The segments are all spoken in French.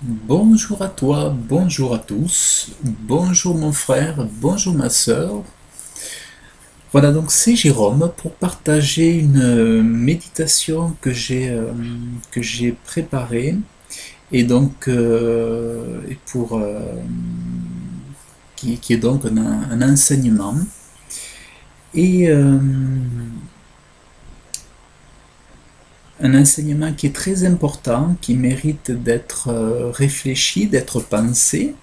Bonjour à toi, bonjour à tous, bonjour mon frère, bonjour ma sœur. Voilà, donc c'est Jérôme pour partager une méditation que j'ai préparée et donc et pour qui est donc un enseignement et un enseignement qui est très important, qui mérite d'être réfléchi, d'être pensé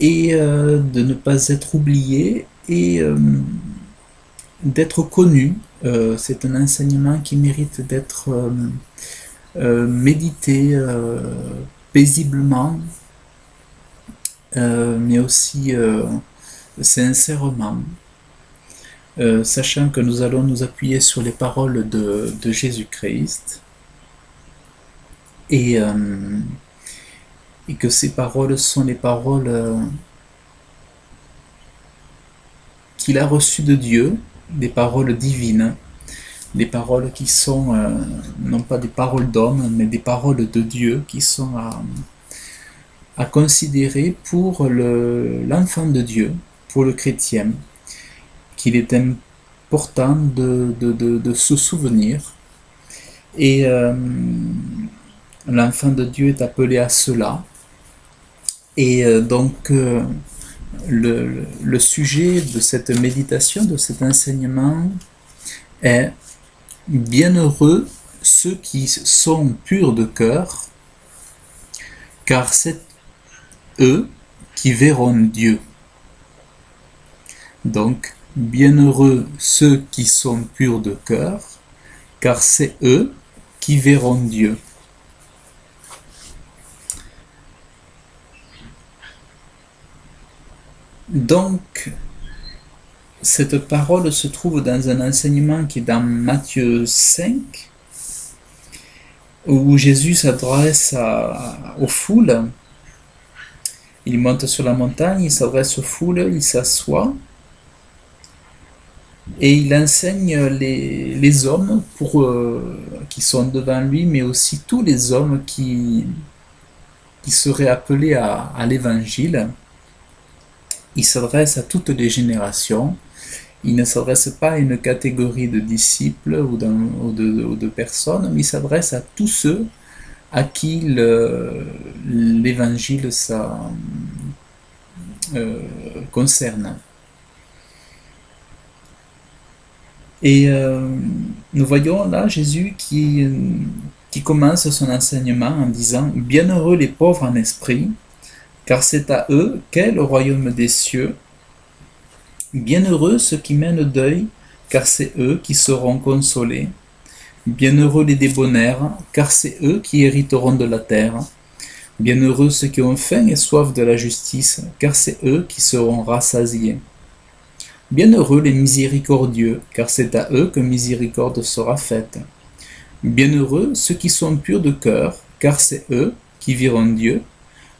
et de ne pas être oublié et d'être connu. C'est un enseignement qui mérite d'être médité paisiblement, mais aussi sincèrement, sachant que nous allons nous appuyer sur les paroles de Jésus-Christ et, euh, et que ces paroles sont les paroles qu'il a reçues de Dieu, des paroles divines, des paroles qui sont non pas des paroles d'hommes, mais des paroles de Dieu qui sont à considérer pour l'enfant de Dieu, pour le chrétien, qu'il est important de se souvenir. Et l'enfant de Dieu est appelé à cela. Et donc, le sujet de cette méditation, de cet enseignement, est bienheureux ceux qui sont purs de cœur, car c'est eux qui verront Dieu. Donc, bienheureux ceux qui sont purs de cœur, car c'est eux qui verront Dieu. Donc, cette parole se trouve dans un enseignement qui est dans Matthieu 5, où Jésus s'adresse aux foules. Il monte sur la montagne, il s'adresse aux foules, il s'assoit et il enseigne les hommes qui sont devant lui, mais aussi tous les hommes qui seraient appelés à l'évangile. Il s'adresse à toutes les générations. Il ne s'adresse pas à une catégorie de disciples ou de personnes, mais il s'adresse à tous ceux à qui l'évangile concerne. Et nous voyons là Jésus qui commence son enseignement en disant « Bienheureux les pauvres en esprit, car c'est à eux qu'est le royaume des cieux. Bienheureux ceux qui mènent deuil, car c'est eux qui seront consolés. Bienheureux les débonnaires, car c'est eux qui hériteront de la terre. Bienheureux ceux qui ont faim et soif de la justice, car c'est eux qui seront rassasiés. Bienheureux les miséricordieux, car c'est à eux que miséricorde sera faite. Bienheureux ceux qui sont purs de cœur, car c'est eux qui verront Dieu.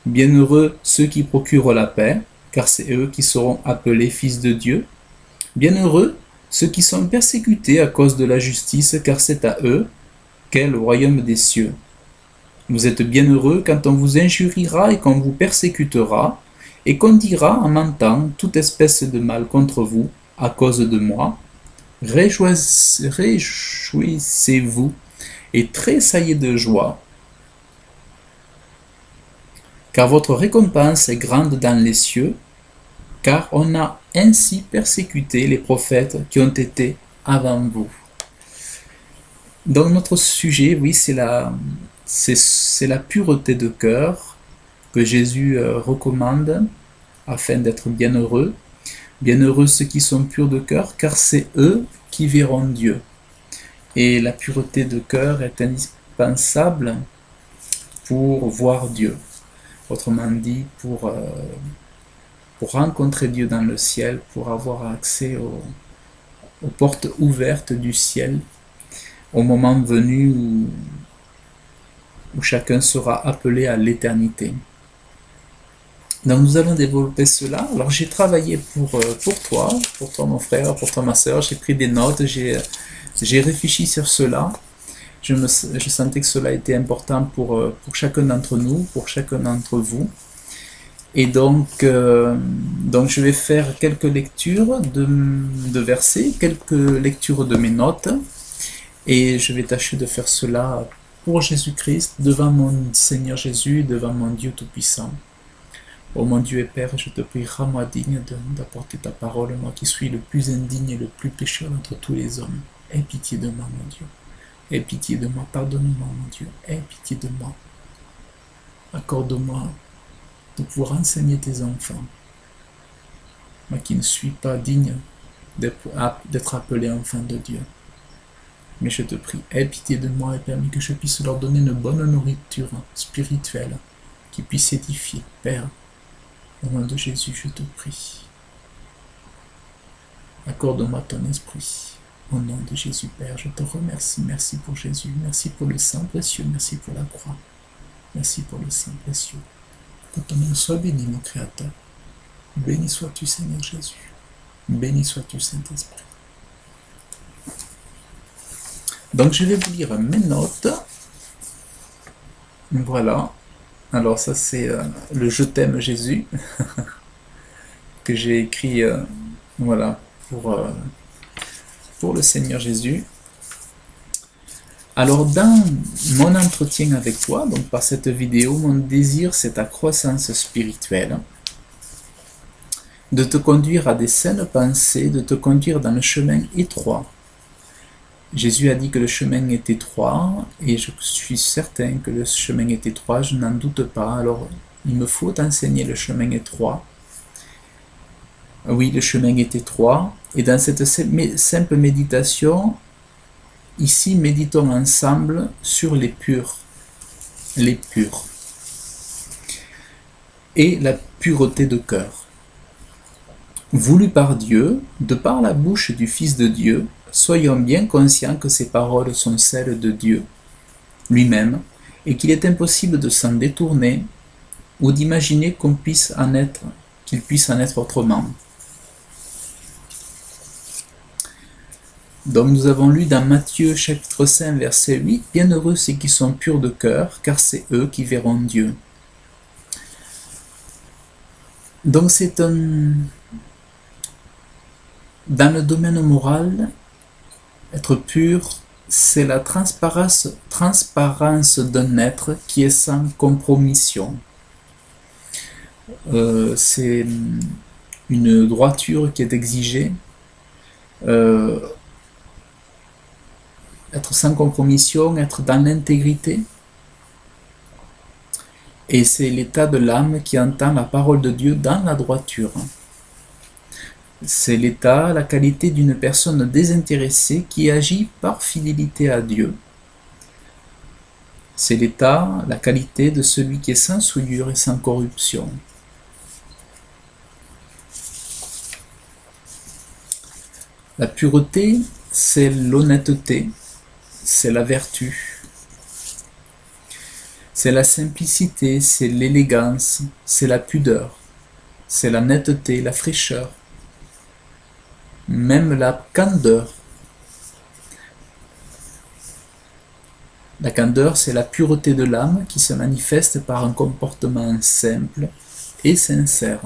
Bienheureux ceux qui procurent la paix, car c'est eux qui seront appelés fils de Dieu. Bienheureux ceux qui sont persécutés à cause de la justice, car c'est à eux qu'est le royaume des cieux. Vous êtes bienheureux quand on vous injuriera et qu'on vous persécutera, et qu'on dira en mentant toute espèce de mal contre vous à cause de moi. Réjouissez-vous et tressaillez de joie, car votre récompense est grande dans les cieux, car on a ainsi persécuté les prophètes qui ont été avant vous. Donc notre sujet, oui, c'est la pureté de cœur que Jésus recommande afin d'être bienheureux. Bienheureux ceux qui sont purs de cœur, car c'est eux qui verront Dieu. Et la pureté de cœur est indispensable pour voir Dieu. Autrement dit, pour rencontrer Dieu dans le ciel, pour avoir accès aux portes ouvertes du ciel, au moment venu où chacun sera appelé à l'éternité. Donc nous allons développer cela. Alors j'ai travaillé pour toi mon frère, pour toi ma soeur, j'ai pris des notes, j'ai réfléchi sur cela. je sentais que cela était important pour chacun d'entre nous, pour chacun d'entre vous. Et donc je vais faire quelques lectures de versets, quelques lectures de mes notes, et je vais tâcher de faire cela pour Jésus-Christ, devant mon Seigneur Jésus, devant mon Dieu Tout-Puissant. Ô mon Dieu et Père, je te prie, rends-moi digne d'apporter ta parole, moi qui suis le plus indigne et le plus pécheur d'entre tous les hommes. Aie pitié de moi, mon Dieu. Aie pitié de moi, pardonne-moi, mon Dieu. Aie pitié de moi. Accorde-moi de pouvoir enseigner tes enfants. Moi qui ne suis pas digne d'être appelé enfant de Dieu. Mais je te prie, aie pitié de moi et permets que je puisse leur donner une bonne nourriture spirituelle qui puisse édifier. Père, au nom de Jésus, je te prie. Accorde-moi ton esprit. Au nom de Jésus, Père, je te remercie. Merci pour Jésus. Merci pour le sang précieux. Merci pour la croix. Merci pour le sang précieux. Que ton nom soit béni, mon Créateur. Béni sois-tu, Seigneur Jésus. Béni sois-tu, Saint-Esprit. Donc, je vais vous lire mes notes. Voilà. Alors, ça, c'est le Je t'aime, Jésus, que j'ai écrit, voilà, pour le Seigneur Jésus. Alors, dans mon entretien avec toi, donc par cette vidéo, mon désir, c'est ta croissance spirituelle, de te conduire à des saines pensées, de te conduire dans le chemin étroit. Jésus a dit que le chemin est étroit, et je suis certain que le chemin est étroit, je n'en doute pas. Alors, il me faut t'enseigner le chemin étroit. Oui, le chemin est étroit, et dans cette simple méditation, ici, méditons ensemble sur les purs, et la pureté de cœur. Voulu par Dieu, de par la bouche du Fils de Dieu, soyons bien conscients que ces paroles sont celles de Dieu lui-même, et qu'il est impossible de s'en détourner ou d'imaginer qu'il puisse en être autrement. Donc nous avons lu dans Matthieu chapitre 5 verset 8, « Bienheureux ceux qui sont purs de cœur, car c'est eux qui verront Dieu. » Donc c'est dans le domaine moral, être pur, c'est la transparence d'un être qui est sans compromission. C'est une droiture qui est exigée. Être sans compromission, être dans l'intégrité. Et c'est l'état de l'âme qui entend la parole de Dieu dans la droiture. C'est l'état, la qualité d'une personne désintéressée qui agit par fidélité à Dieu. C'est l'état, la qualité de celui qui est sans souillure et sans corruption. La pureté, c'est l'honnêteté, c'est la vertu, c'est la simplicité, c'est l'élégance, c'est la pudeur, c'est la netteté, la fraîcheur, même la candeur. La candeur, c'est la pureté de l'âme qui se manifeste par un comportement simple et sincère.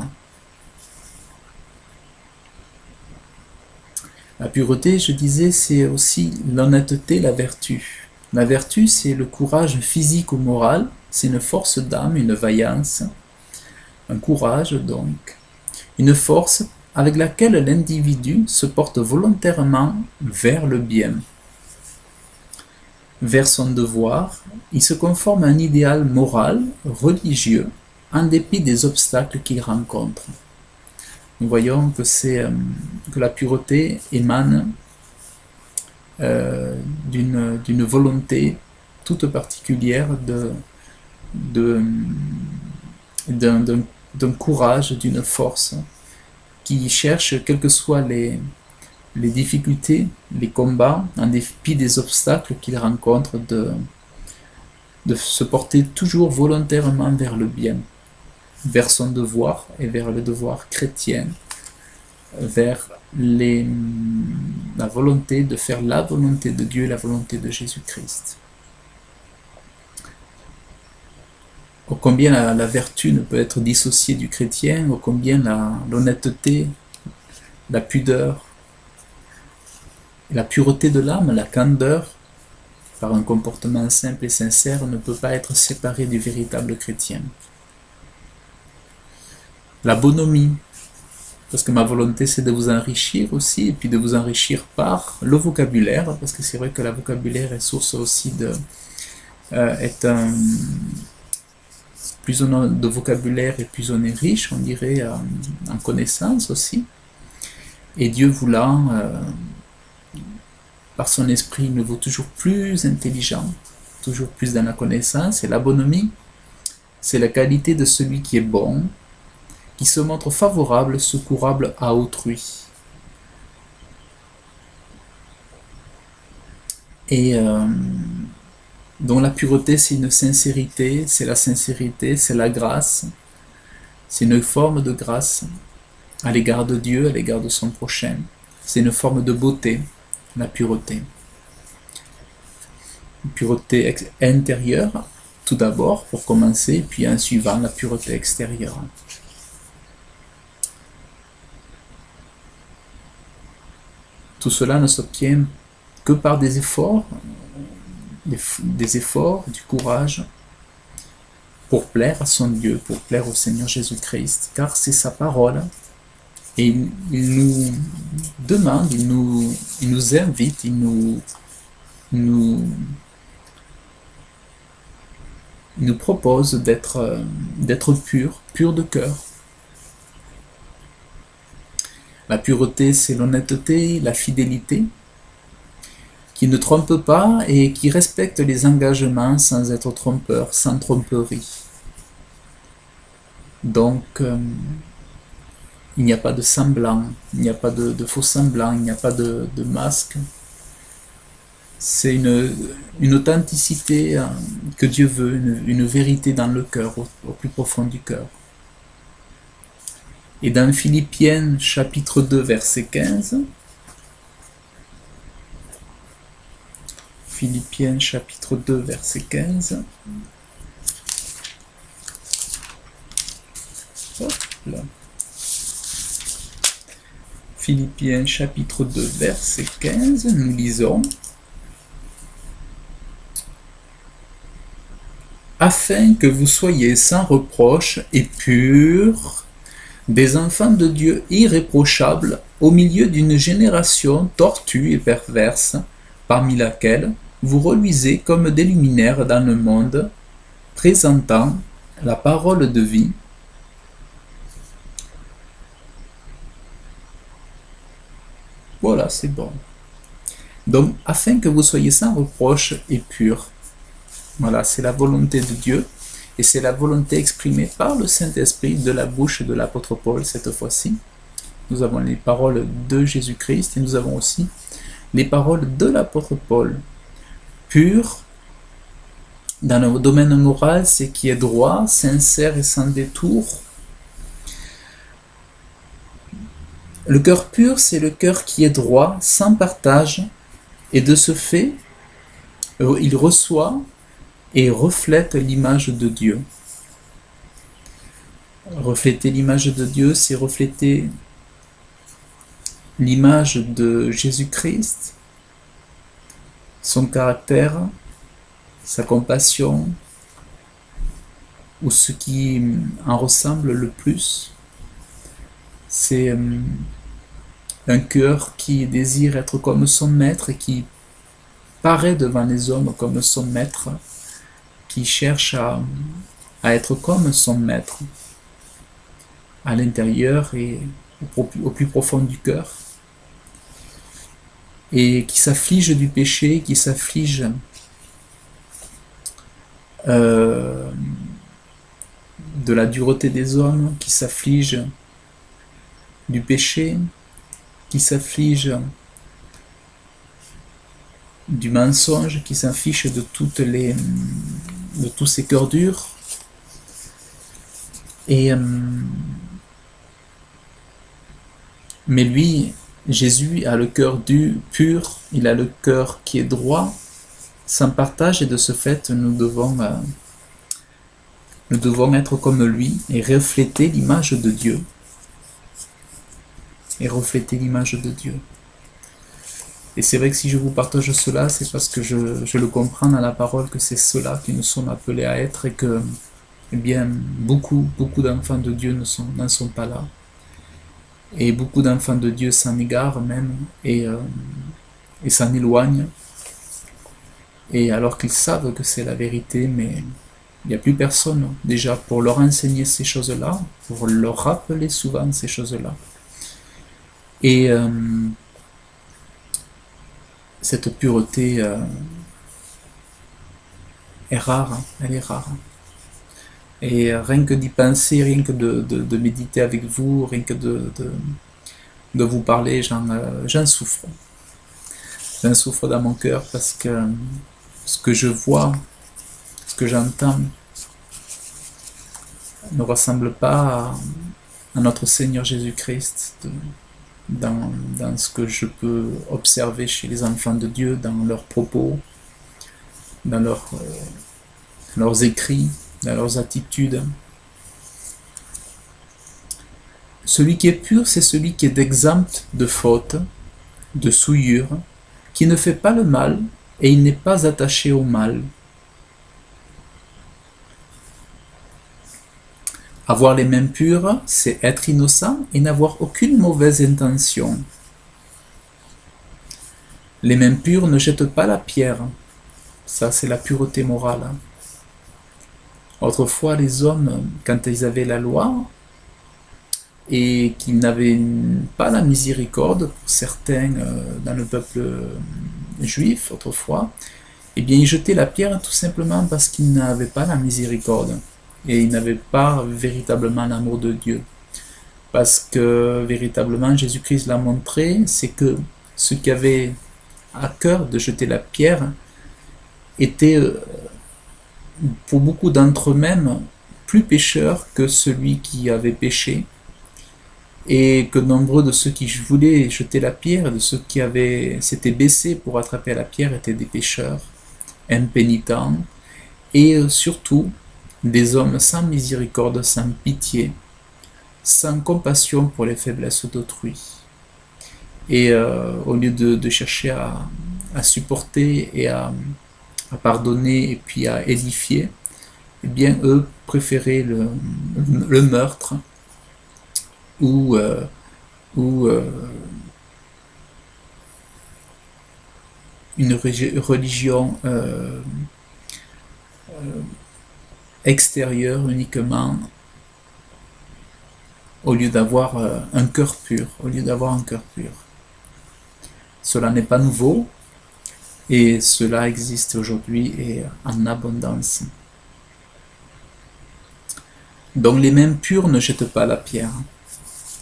La pureté, je disais, c'est aussi l'honnêteté, la vertu. La vertu, c'est le courage physique ou moral, c'est une force d'âme, une vaillance, un courage donc, une force avec laquelle l'individu se porte volontairement vers le bien. Vers son devoir, il se conforme à un idéal moral, religieux, en dépit des obstacles qu'il rencontre. Nous voyons que la pureté émane d'une volonté toute particulière, d'un courage, d'une force qui cherche, quelles que soient les difficultés, les combats, en dépit des obstacles qu'il rencontre, de se porter toujours volontairement vers le bien, vers son devoir et vers le devoir chrétien, vers la volonté de faire la volonté de Dieu et la volonté de Jésus-Christ. ô combien la vertu ne peut être dissociée du chrétien, ô combien l'honnêteté, la pudeur, la pureté de l'âme, la candeur, par un comportement simple et sincère, ne peut pas être séparée du véritable chrétien. La bonhomie, parce que ma volonté c'est de vous enrichir aussi, et puis de vous enrichir par le vocabulaire, parce que c'est vrai que le vocabulaire est source aussi est plus on a de vocabulaire et plus on est riche, on dirait, en connaissances aussi. Et Dieu voulant, par son esprit, nous vaut toujours plus intelligent, toujours plus dans la connaissance. Et la bonhomie, c'est la qualité de celui qui est bon, qui se montre favorable, secourable à autrui. Et dont la pureté, c'est une sincérité, c'est la sincérité, c'est la grâce, c'est une forme de grâce à l'égard de Dieu, à l'égard de son prochain. C'est une forme de beauté, la pureté. Une pureté intérieure, tout d'abord, pour commencer, puis en suivant, la pureté extérieure. Tout cela ne s'obtient que par des efforts, du courage, pour plaire à son Dieu, pour plaire au Seigneur Jésus-Christ, car c'est sa parole, et il nous demande, il nous invite, il nous propose d'être pur de cœur. La pureté, c'est l'honnêteté, la fidélité, qui ne trompe pas et qui respecte les engagements sans être trompeur, sans tromperie. Donc, il n'y a pas de semblant, il n'y a pas de faux semblant, il n'y a pas de masque. C'est une authenticité que Dieu veut, une vérité dans le cœur, au plus profond du cœur. Et dans Philippiens chapitre 2 verset 15, Philippiens chapitre 2 verset 15, hop là. Philippiens chapitre 2 verset 15, nous lisons: afin que vous soyez sans reproche et purs, des enfants de Dieu irréprochables, au milieu d'une génération tortue et perverse, parmi laquelle vous reluisez comme des luminaires dans le monde, présentant la parole de vie. Voilà, c'est bon. Donc, afin que vous soyez sans reproche et purs. Voilà, c'est la volonté de Dieu. Et c'est la volonté exprimée par le Saint-Esprit de la bouche de l'apôtre Paul cette fois-ci. Nous avons les paroles de Jésus-Christ et nous avons aussi les paroles de l'apôtre Paul. Pur, dans le domaine moral, c'est qui est droit, sincère et sans détour. Le cœur pur, c'est le cœur qui est droit, sans partage, et de ce fait, il reçoit et reflète l'image de Dieu. Refléter l'image de Dieu, c'est refléter l'image de Jésus-Christ, son caractère, sa compassion, ou ce qui en ressemble le plus. C'est un cœur qui désire être comme son maître et qui paraît devant les hommes comme son maître, qui cherche à être comme son maître, à l'intérieur et au plus profond du cœur, et qui s'afflige du péché, qui s'afflige de la dureté des hommes, qui s'afflige du péché, qui s'afflige du mensonge, qui s'affiche de tous ces cœurs durs. Mais lui, Jésus, a le cœur pur, il a le cœur qui est droit, sans partage, et de ce fait, nous devons Nous devons être comme lui et refléter l'image de Dieu. Et refléter l'image de Dieu. Et c'est vrai que si je vous partage cela, c'est parce que je le comprends dans la parole que c'est cela que nous sommes appelés à être et que, eh bien, beaucoup d'enfants de Dieu n'en sont pas là. Et beaucoup d'enfants de Dieu s'en égarent même et s'en éloignent. Et alors qu'ils savent que c'est la vérité, mais il n'y a plus personne déjà pour leur enseigner ces choses-là, pour leur rappeler souvent ces choses-là. Et cette pureté est rare, elle est rare. Et rien que d'y penser, rien que de méditer avec vous, rien que de vous parler, j'en souffre. J'en souffre dans mon cœur parce que ce que je vois, ce que j'entends, ne ressemble pas à notre Seigneur Jésus-Christ, dans ce que je peux observer chez les enfants de Dieu, dans leurs propos, dans leurs écrits, dans leurs attitudes. Celui qui est pur, c'est celui qui est exempt de faute, de souillure, qui ne fait pas le mal et il n'est pas attaché au mal. Avoir les mains pures, c'est être innocent et n'avoir aucune mauvaise intention. Les mains pures ne jettent pas la pierre. Ça, c'est la pureté morale. Autrefois, les hommes, quand ils avaient la loi et qu'ils n'avaient pas la miséricorde, pour certains dans le peuple juif autrefois, eh bien, ils jetaient la pierre tout simplement parce qu'ils n'avaient pas la miséricorde. Et ils n'avaient pas véritablement l'amour de Dieu. Parce que véritablement, Jésus-Christ l'a montré, c'est que ceux qui avaient à cœur de jeter la pierre étaient, pour beaucoup d'entre eux-mêmes, plus pécheurs que celui qui avait péché. Et que nombreux de ceux qui voulaient jeter la pierre, de ceux qui s'étaient baissés pour attraper la pierre, étaient des pécheurs, impénitents, et surtout, des hommes sans miséricorde, sans pitié, sans compassion pour les faiblesses d'autrui. Et au lieu de chercher à supporter et à pardonner et puis à édifier, eh bien eux préféraient le meurtre ou une religion extérieur uniquement, au lieu d'avoir un cœur pur, Cela n'est pas nouveau et cela existe aujourd'hui et en abondance. Donc les mains pures ne jettent pas la pierre.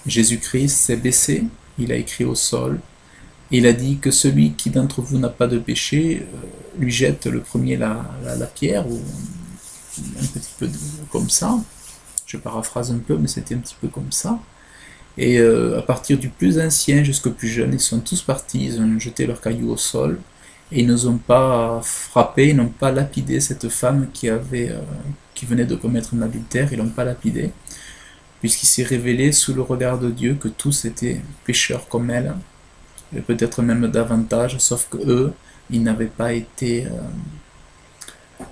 Jésus-Christ s'est baissé, il a écrit au sol, il a dit que celui qui d'entre vous n'a pas de péché, lui jette le premier la pierre, ou un petit peu comme ça, je paraphrase un peu, mais c'était un petit peu comme ça, et à partir du plus ancien jusqu'au plus jeune, ils sont tous partis, ils ont jeté leurs cailloux au sol, et ils n'ont pas frappé, ils n'ont pas lapidé cette femme qui venait de commettre un adultère, ils l'ont pas lapidé, puisqu'il s'est révélé sous le regard de Dieu que tous étaient pécheurs comme elle, et peut-être même davantage, sauf que eux, ils n'avaient pas été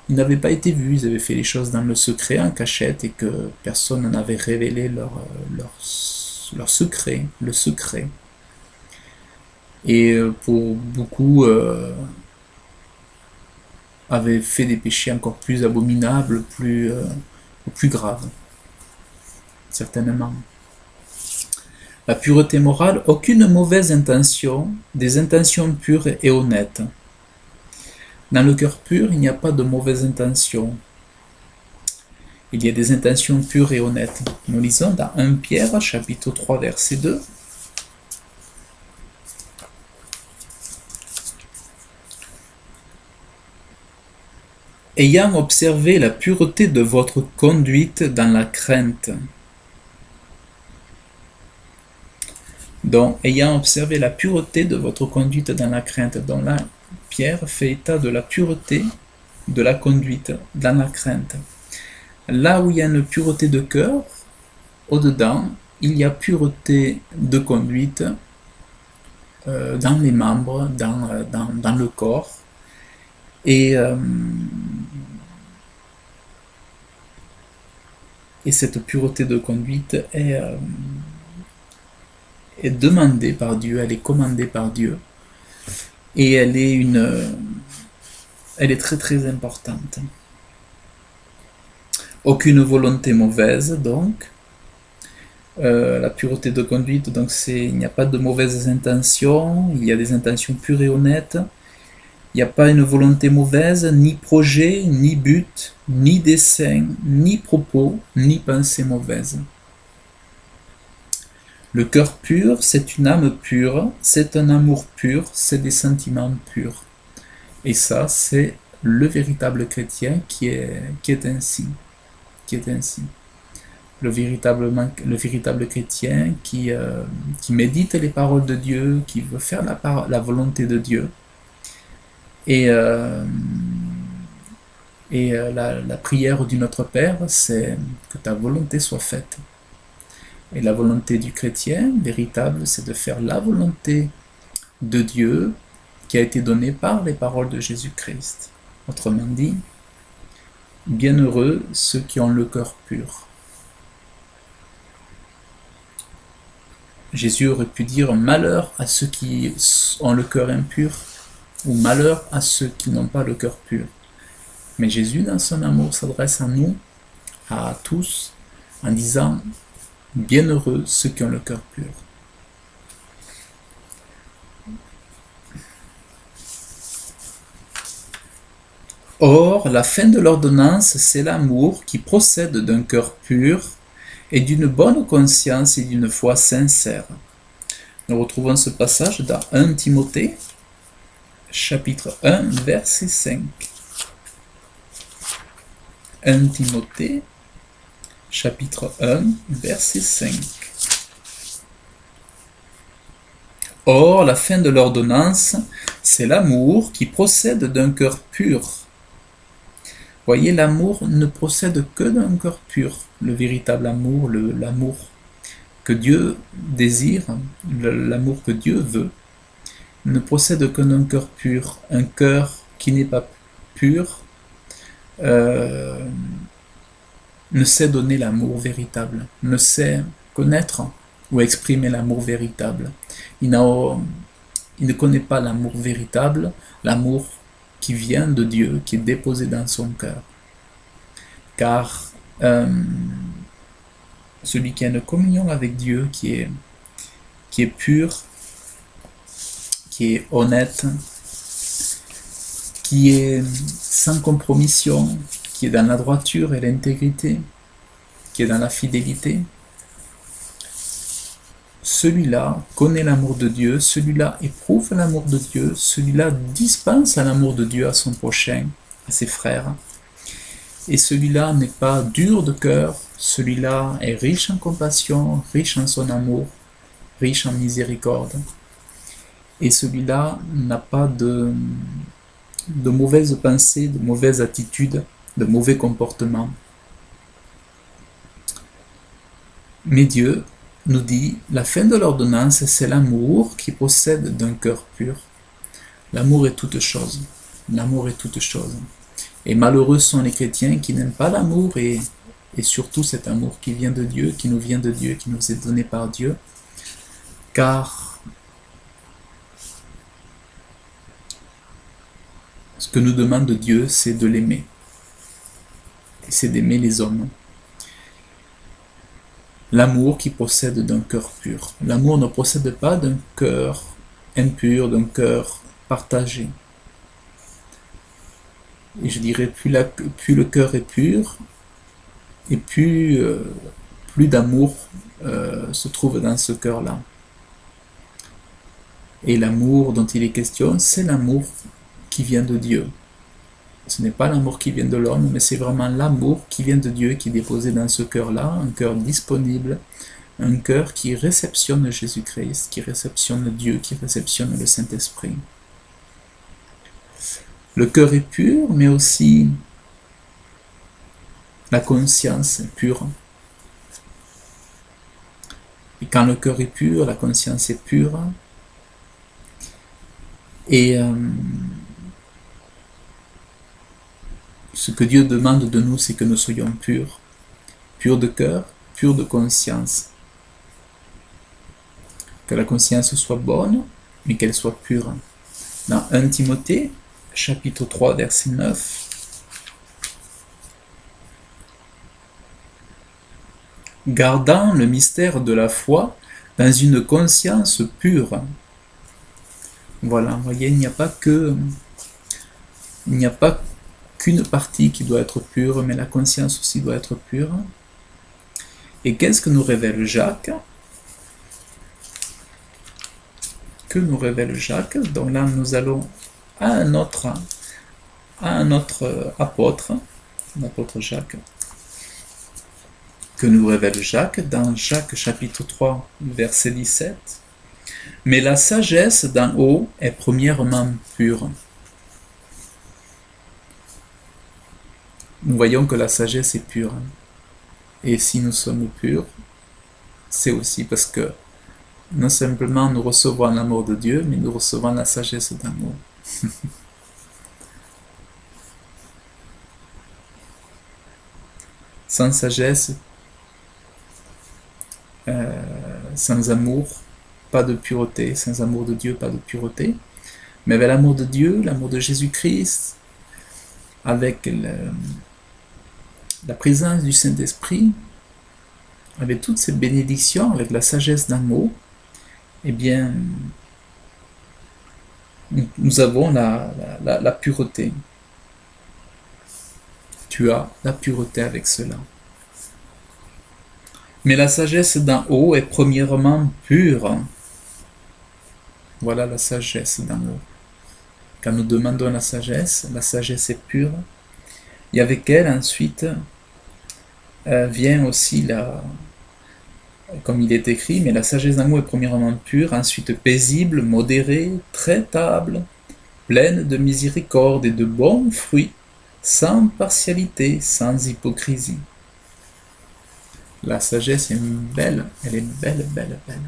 vus, ils avaient fait les choses dans le secret, en cachette, et que personne n'avait révélé leur secret, le secret. Et pour beaucoup, avaient fait des péchés encore plus abominables, plus graves, certainement. La pureté morale, aucune mauvaise intention, des intentions pures et honnêtes. Dans le cœur pur, il n'y a pas de mauvaise intention. Il y a des intentions pures et honnêtes. Nous lisons dans 1 Pierre, chapitre 3, verset 2. Ayant observé la pureté de votre conduite dans la crainte. Donc, ayant observé la pureté de votre conduite dans la crainte. Donc là, Pierre fait état de la pureté de la conduite dans la crainte. Là où il y a une pureté de cœur, au-dedans, il y a pureté de conduite dans les membres, dans le corps. Et, euh, et cette pureté de conduite est demandée par Dieu, elle est commandée par Dieu. Et elle est très très importante. Aucune volonté mauvaise, donc. La pureté de conduite, donc il n'y a pas de mauvaises intentions, il y a des intentions pures et honnêtes. Il n'y a pas une volonté mauvaise, ni projet, ni but, ni dessein, ni propos, ni pensée mauvaise. Le cœur pur, c'est une âme pure, c'est un amour pur, c'est des sentiments purs. Et ça, c'est le véritable chrétien qui est ainsi. Qui est ainsi. Le véritable chrétien qui médite les paroles de Dieu, qui veut faire la volonté de Dieu. Et la prière du Notre Père, c'est que ta volonté soit faite. Et la volonté du chrétien véritable, c'est de faire la volonté de Dieu qui a été donnée par les paroles de Jésus-Christ. Autrement dit, bienheureux ceux qui ont le cœur pur. Jésus aurait pu dire malheur à ceux qui ont le cœur impur ou malheur à ceux qui n'ont pas le cœur pur. Mais Jésus, dans son amour, s'adresse à nous, à tous, en disant bienheureux ceux qui ont le cœur pur. Or, la fin de l'ordonnance, c'est l'amour qui procède d'un cœur pur et d'une bonne conscience et d'une foi sincère. Nous retrouvons ce passage dans 1 Timothée, chapitre 1, verset 5. 1 Timothée, chapitre 1, verset 5. Or, la fin de l'ordonnance, c'est l'amour qui procède d'un cœur pur. Voyez, l'amour ne procède que d'un cœur pur. Le véritable amour, l'amour que Dieu désire, l'amour que Dieu veut, ne procède que d'un cœur pur. Un cœur qui n'est pas pur ne sait donner l'amour véritable, ne sait connaître ou exprimer l'amour véritable. Il ne connaît pas l'amour véritable, l'amour qui vient de Dieu, qui est déposé dans son cœur. Car celui qui a une communion avec Dieu, qui est pur, qui est honnête, qui est sans compromission, qui est dans la droiture et l'intégrité, qui est dans la fidélité, celui-là connaît l'amour de Dieu, celui-là éprouve l'amour de Dieu, celui-là dispense l'amour de Dieu à son prochain, à ses frères. Et celui-là n'est pas dur de cœur, celui-là est riche en compassion, riche en son amour, riche en miséricorde. Et celui-là n'a pas de mauvaises pensées, de mauvaises attitudes, de mauvais comportements. Mais Dieu nous dit, la fin de l'ordonnance, c'est l'amour qui procède d'un cœur pur. L'amour est toute chose. L'amour est toute chose. Et malheureux sont les chrétiens qui n'aiment pas l'amour et surtout cet amour qui vient de Dieu, qui nous vient de Dieu, qui nous est donné par Dieu. Car ce que nous demande Dieu, c'est de l'aimer. C'est d'aimer les hommes. L'amour qui procède d'un cœur pur. L'amour ne procède pas d'un cœur impur, d'un cœur partagé. Et je dirais, plus le cœur est pur, et plus d'amour se trouve dans ce cœur-là. Et l'amour dont il est question, c'est l'amour qui vient de Dieu. Ce n'est pas l'amour qui vient de l'homme, mais c'est vraiment l'amour qui vient de Dieu qui est déposé dans ce cœur-là, un cœur disponible, un cœur qui réceptionne Jésus-Christ, qui réceptionne Dieu, qui réceptionne le Saint-Esprit. Le cœur est pur, mais aussi la conscience pure. Et quand le cœur est pur, la conscience est pure. Et ce que Dieu demande de nous, c'est que nous soyons purs. Purs de cœur, purs de conscience. Que la conscience soit bonne, mais qu'elle soit pure. Dans 1 Timothée, chapitre 3, verset 9, gardant le mystère de la foi dans une conscience pure. Voilà, vous voyez, il n'y a pas qu'une partie qui doit être pure, mais la conscience aussi doit être pure. Et qu'est-ce que nous révèle Jacques? Que nous révèle Jacques? Donc là, nous allons à un autre apôtre, l'apôtre Jacques. Que nous révèle Jacques dans Jacques chapitre 3, verset 17. Mais la sagesse d'en haut est premièrement pure. Nous voyons que la sagesse est pure. Et si nous sommes purs, c'est aussi parce que non simplement nous recevons l'amour de Dieu, mais nous recevons la sagesse d'en haut. Sans sagesse, sans amour, pas de pureté. Sans amour de Dieu, pas de pureté. Mais avec l'amour de Dieu, l'amour de Jésus-Christ, avec la présence du Saint-Esprit, avec toutes ces bénédictions, avec la sagesse d'en haut, eh bien, nous avons la pureté. Tu as la pureté avec cela. Mais la sagesse d'en haut est premièrement pure. Voilà la sagesse d'en haut. Quand nous demandons la sagesse est pure. Et avec elle, ensuite, vient aussi comme il est écrit, mais la sagesse d'en haut est premièrement pure, ensuite paisible, modérée, traitable, pleine de miséricorde et de bons fruits, sans partialité, sans hypocrisie. La sagesse est belle, elle est belle, belle, belle.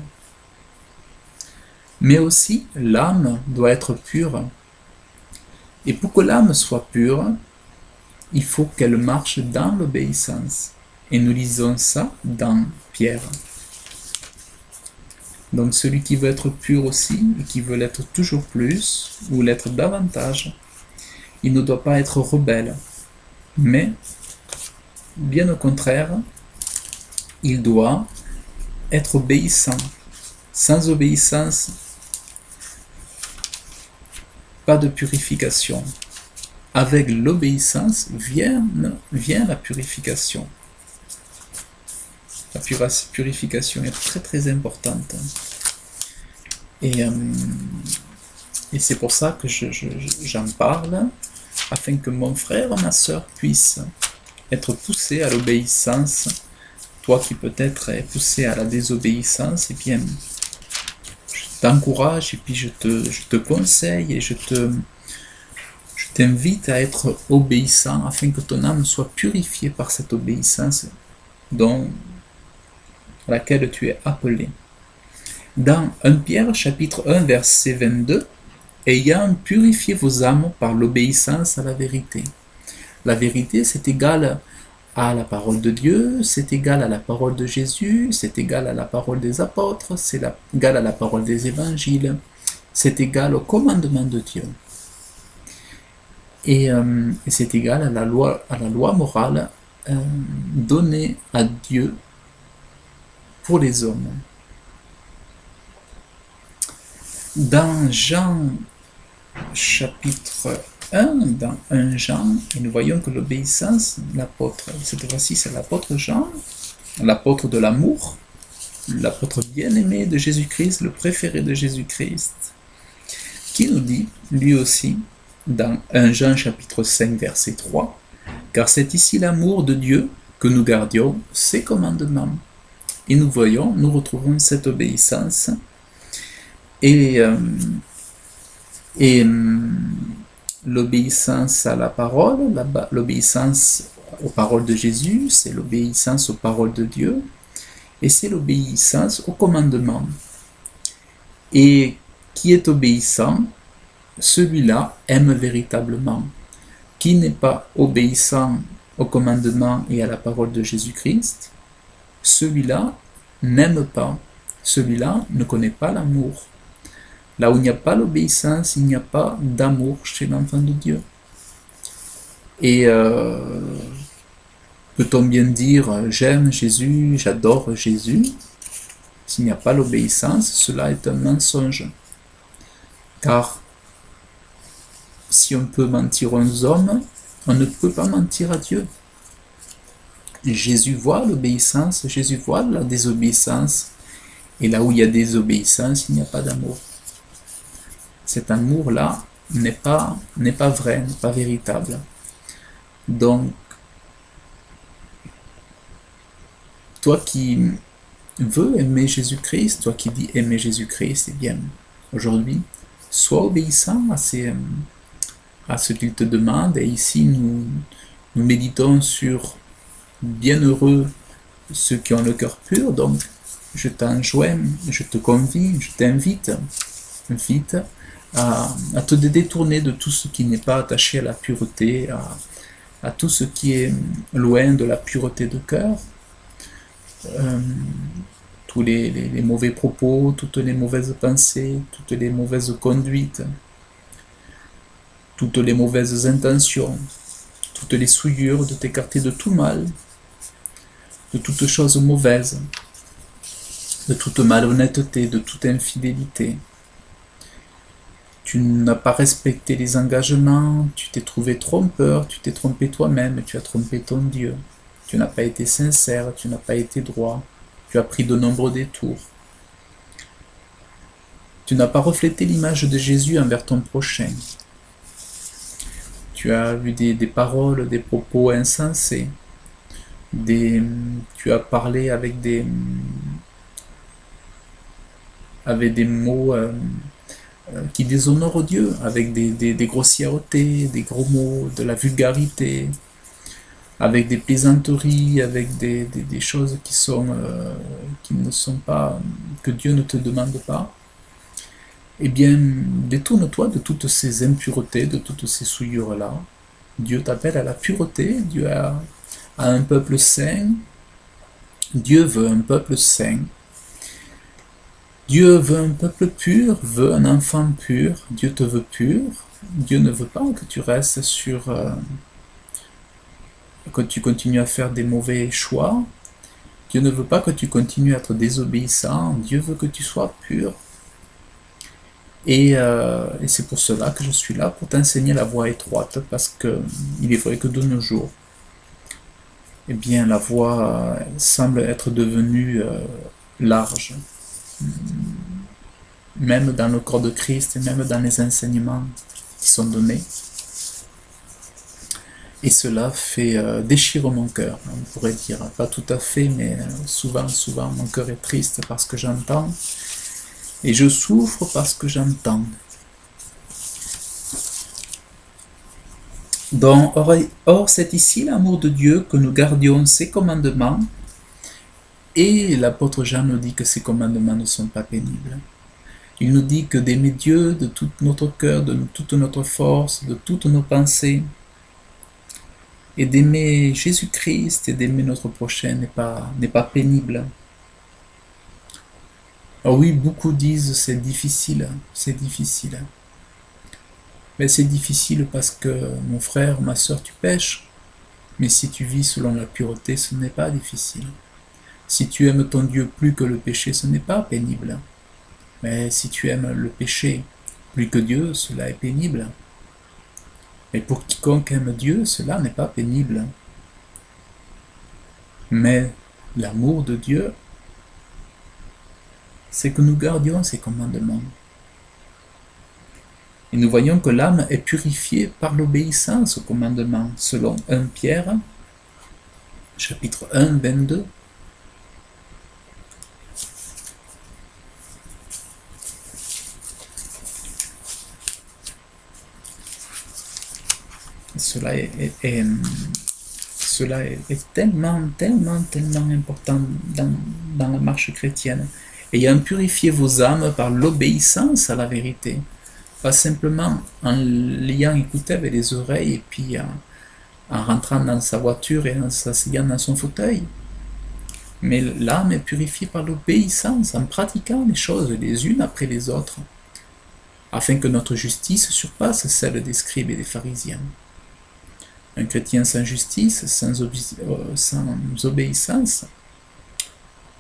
Mais aussi, l'âme doit être pure. Et pour que l'âme soit pure, il faut qu'elle marche dans l'obéissance. Et nous lisons ça dans Pierre. Donc celui qui veut être pur aussi, et qui veut l'être toujours plus, ou l'être davantage, il ne doit pas être rebelle. Mais, bien au contraire, il doit être obéissant. Sans obéissance, pas de purification. Avec l'obéissance vient la purification. La purification est très très importante. Et c'est pour ça que j'en parle, afin que mon frère ou ma soeur puisse être poussé à l'obéissance. Toi qui peut-être es poussé à la désobéissance, eh bien, je t'encourage et puis je te conseille et je t'invite à être obéissant afin que ton âme soit purifiée par cette obéissance à laquelle tu es appelé. Dans 1 Pierre chapitre 1 verset 22, ayant purifié vos âmes par l'obéissance à la vérité. La vérité, c'est égal à la parole de Dieu, c'est égal à la parole de Jésus, c'est égal à la parole des apôtres, c'est égal à la parole des évangiles, c'est égal au commandement de Dieu. Et c'est égal à la loi morale donnée à Dieu pour les hommes. Dans Jean chapitre 1, dans 1 Jean, et nous voyons que l'obéissance, l'apôtre, cette fois-ci c'est l'apôtre Jean, l'apôtre de l'amour, l'apôtre bien-aimé de Jésus-Christ, le préféré de Jésus-Christ, qui nous dit, lui aussi, dans 1 Jean chapitre 5 verset 3, « Car c'est ici l'amour de Dieu que nous gardions ses commandements. » Et nous retrouvons cette obéissance et l'obéissance à la parole, l'obéissance aux paroles de Jésus, c'est l'obéissance aux paroles de Dieu, et c'est l'obéissance aux commandements. Et qui est obéissant, celui-là aime véritablement. Qui n'est pas obéissant aux commandements et à la parole de Jésus-Christ, celui-là n'aime pas, celui-là ne connaît pas l'amour. Là où il n'y a pas l'obéissance, il n'y a pas d'amour chez l'enfant de Dieu. Et peut-on bien dire j'aime Jésus, j'adore Jésus? S'il n'y a pas l'obéissance, cela est un mensonge. Car si on peut mentir aux hommes, on ne peut pas mentir à Dieu. Et Jésus voit l'obéissance, Jésus voit la désobéissance. Et là où il y a désobéissance, il n'y a pas d'amour. Cet amour-là n'est pas vrai, n'est pas véritable. Donc, toi qui veux aimer Jésus-Christ, toi qui dis aimer Jésus-Christ, eh bien, aujourd'hui, sois obéissant à ce qu'il te demande. Et ici, nous méditons sur bienheureux ceux qui ont le cœur pur. Donc, je t'enjoins, je te convie, je t'invite à te détourner de tout ce qui n'est pas attaché à la pureté, à tout ce qui est loin de la pureté de cœur, tous les mauvais propos, toutes les mauvaises pensées, toutes les mauvaises conduites, toutes les mauvaises intentions, toutes les souillures, de t'écarter de tout mal, de toutes choses mauvaises, de toute malhonnêteté, de toute infidélité. Tu n'as pas respecté les engagements, tu t'es trouvé trompeur, tu t'es trompé toi-même, tu as trompé ton Dieu. Tu n'as pas été sincère, tu n'as pas été droit, tu as pris de nombreux détours. Tu n'as pas reflété l'image de Jésus envers ton prochain. Tu as eu des paroles, des propos insensés. Tu as parlé avec des mots qui déshonorent Dieu, avec des grossièretés, des gros mots, de la vulgarité, avec des plaisanteries, avec des choses qui ne sont pas, que Dieu ne te demande pas. Eh bien, détourne-toi de toutes ces impuretés, de toutes ces souillures-là. Dieu t'appelle à la pureté, Dieu a un peuple saint. Dieu veut un peuple saint. Dieu veut un peuple pur, veut un enfant pur. Dieu te veut pur. Dieu ne veut pas que tu restes que tu continues à faire des mauvais choix. Dieu ne veut pas que tu continues à être désobéissant. Dieu veut que tu sois pur. Et c'est pour cela que je suis là, pour t'enseigner la voie étroite, parce que il est vrai que de nos jours, eh bien, la voie semble être devenue large, même dans le corps de Christ, et même dans les enseignements qui sont donnés. Et cela fait déchirer mon cœur, on pourrait dire. Pas tout à fait, mais souvent, mon cœur est triste parce que j'entends, et je souffre parce que j'entends. Donc, or c'est ici l'amour de Dieu, que nous gardions ses commandements, et l'apôtre Jean nous dit que ces commandements ne sont pas pénibles. Il nous dit que d'aimer Dieu de tout notre cœur, de toute notre force, de toutes nos pensées, et d'aimer Jésus-Christ et d'aimer notre prochain n'est pas pénible. Alors oui, beaucoup disent c'est difficile. Mais c'est difficile parce que, mon frère, ma soeur, tu pêches. Mais si tu vis selon la pureté, ce n'est pas difficile. Si tu aimes ton Dieu plus que le péché, ce n'est pas pénible. Mais si tu aimes le péché plus que Dieu, cela est pénible. Mais pour quiconque aime Dieu, cela n'est pas pénible. Mais l'amour de Dieu, c'est que nous gardions ses commandements. Et nous voyons que l'âme est purifiée par l'obéissance aux commandements, selon 1 Pierre, chapitre 1, 22. cela est tellement, tellement, tellement important dans la marche chrétienne. Ayant purifié vos âmes par l'obéissance à la vérité. Pas simplement en l'ayant écouté avec les oreilles et puis en rentrant dans sa voiture et en s'asseyant dans son fauteuil. Mais l'âme est purifiée par l'obéissance, en pratiquant les choses les unes après les autres, afin que notre justice surpasse celle des scribes et des pharisiens. Un chrétien sans justice, sans obéissance,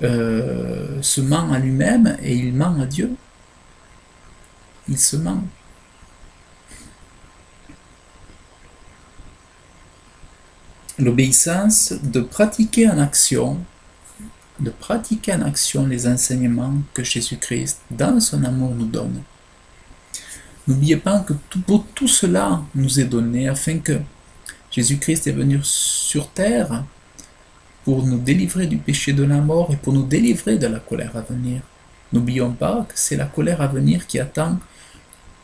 se ment à lui-même et il ment à Dieu. Il se ment. L'obéissance de pratiquer en action les enseignements que Jésus-Christ, dans son amour, nous donne. N'oubliez pas que pour tout cela nous est donné afin que Jésus-Christ est venu sur terre pour nous délivrer du péché de la mort et pour nous délivrer de la colère à venir. N'oublions pas que c'est la colère à venir qui attend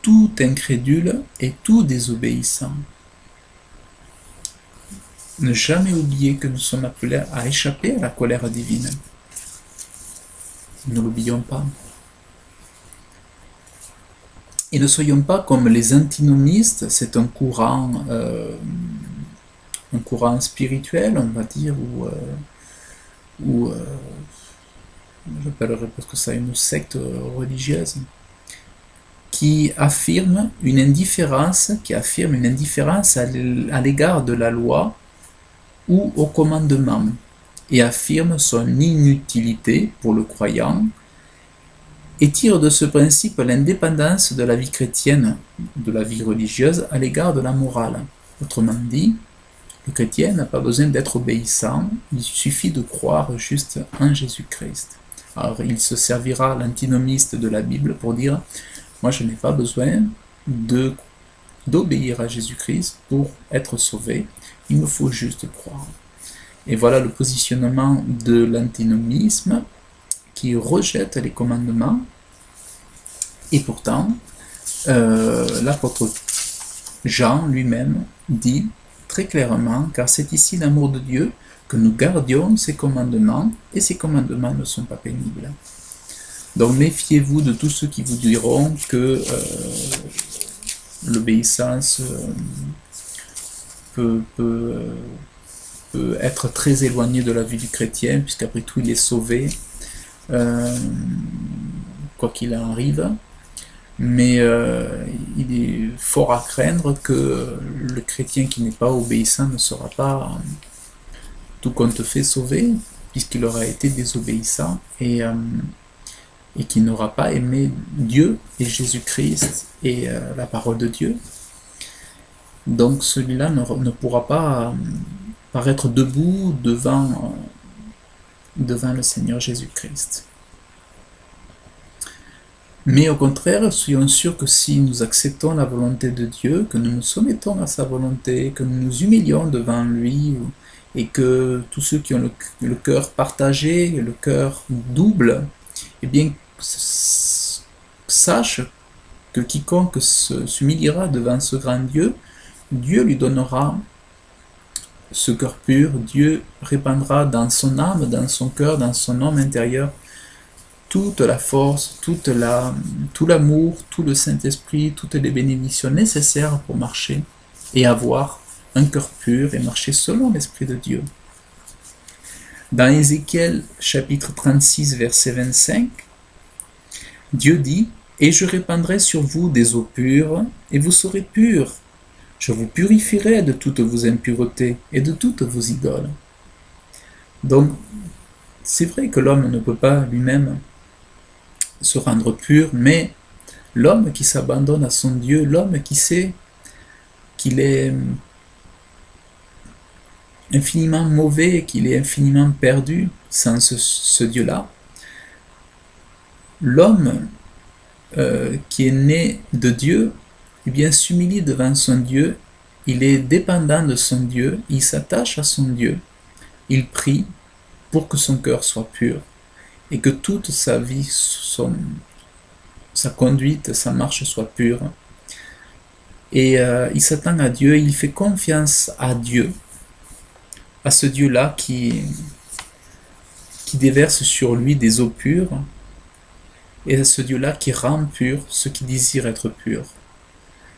tout incrédule et tout désobéissant. Ne jamais oublier que nous sommes appelés à échapper à la colère divine. Ne l'oublions pas. Et ne soyons pas comme les antinomistes, c'est un courant spirituel, on va dire, ou j'appellerais presque ça une secte religieuse, qui affirme une indifférence à l'égard de la loi ou au commandement, et affirme son inutilité pour le croyant, et tire de ce principe l'indépendance de la vie chrétienne, de la vie religieuse, à l'égard de la morale. Autrement dit, le chrétien n'a pas besoin d'être obéissant, il suffit de croire juste en Jésus-Christ. Alors il se servira l'antinomiste de la Bible pour dire « Moi je n'ai pas besoin d'obéir à Jésus-Christ pour être sauvé, il me faut juste croire. » Et voilà le positionnement de l'antinomisme qui rejette les commandements. Et pourtant, l'apôtre Jean lui-même dit très clairement, car c'est ici l'amour de Dieu, que nous gardions ses commandements, et ses commandements ne sont pas pénibles. Donc méfiez-vous de tous ceux qui vous diront que l'obéissance peut être très éloignée de la vie du chrétien, puisqu'après tout il est sauvé, quoi qu'il arrive. Mais il est fort à craindre que le chrétien qui n'est pas obéissant ne sera pas, tout compte fait, sauvé, puisqu'il aura été désobéissant et qui n'aura pas aimé Dieu et Jésus-Christ et la parole de Dieu. Donc celui-là ne pourra pas paraître debout devant le Seigneur Jésus-Christ. Mais au contraire, soyons sûrs que si nous acceptons la volonté de Dieu, que nous nous soumettons à sa volonté, que nous nous humilions devant lui, et que tous ceux qui ont le cœur partagé, le cœur double, eh bien, sachent que quiconque s'humiliera devant ce grand Dieu, Dieu lui donnera ce cœur pur, Dieu répandra dans son âme, dans son cœur, dans son homme intérieur, toute la force, tout l'amour, tout le Saint-Esprit, toutes les bénédictions nécessaires pour marcher et avoir un cœur pur et marcher selon l'Esprit de Dieu. Dans Ézéchiel chapitre 36, verset 25, Dieu dit « Et je répandrai sur vous des eaux pures, et vous serez purs. Je vous purifierai de toutes vos impuretés et de toutes vos idoles. » Donc, c'est vrai que l'homme ne peut pas lui-même se rendre pur, mais l'homme qui s'abandonne à son Dieu, l'homme qui sait qu'il est infiniment mauvais, qu'il est infiniment perdu sans ce Dieu-là, l'homme qui est né de Dieu, eh bien s'humilie devant son Dieu, il est dépendant de son Dieu, il s'attache à son Dieu, il prie pour que son cœur soit pur, et que toute sa vie, sa conduite, sa marche soit pure. Et il s'attend à Dieu, il fait confiance à Dieu à ce Dieu-là qui déverse sur lui des eaux pures, et à ce Dieu-là qui rend pur ceux qui désirent être purs.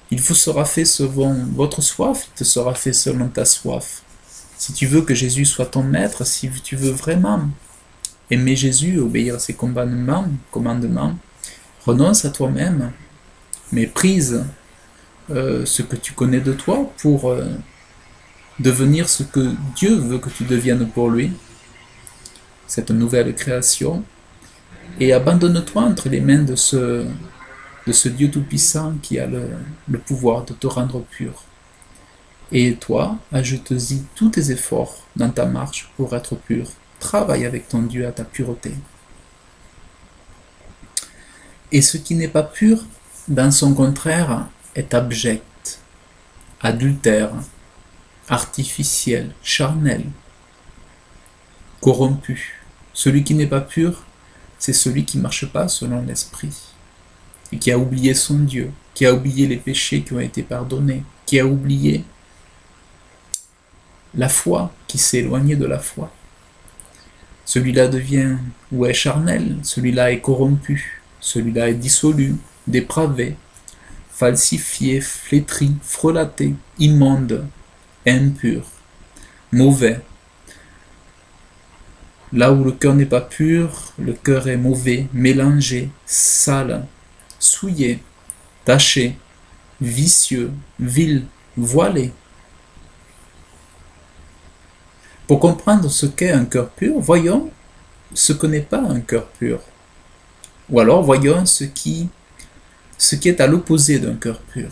Il vous sera fait selon votre soif, il te sera fait selon ta soif. Si tu veux que Jésus soit ton maître, si tu veux vraiment aimer Jésus, obéir à ses commandements, renonce à toi-même, méprise ce que tu connais de toi pour devenir ce que Dieu veut que tu deviennes pour lui, cette nouvelle création, et abandonne-toi entre les mains de ce Dieu Tout-Puissant qui a le pouvoir de te rendre pur. Et toi, ajoute-y tous tes efforts dans ta marche pour être pur. Travaille avec ton Dieu à ta pureté. Et ce qui n'est pas pur, dans son contraire, est abject, adultère, artificiel, charnel, corrompu. Celui qui n'est pas pur, c'est celui qui ne marche pas selon l'esprit, et qui a oublié son Dieu, qui a oublié les péchés qui ont été pardonnés, qui a oublié la foi, qui s'est éloigné de la foi. Celui-là devient ou est charnel, celui-là est corrompu, celui-là est dissolu, dépravé, falsifié, flétri, frelaté, immonde, impur, mauvais. Là où le cœur n'est pas pur, le cœur est mauvais, mélangé, sale, souillé, taché, vicieux, vil, voilé. Pour comprendre ce qu'est un cœur pur, voyons ce que n'est pas un cœur pur. Ou alors voyons ce qui est à l'opposé d'un cœur pur.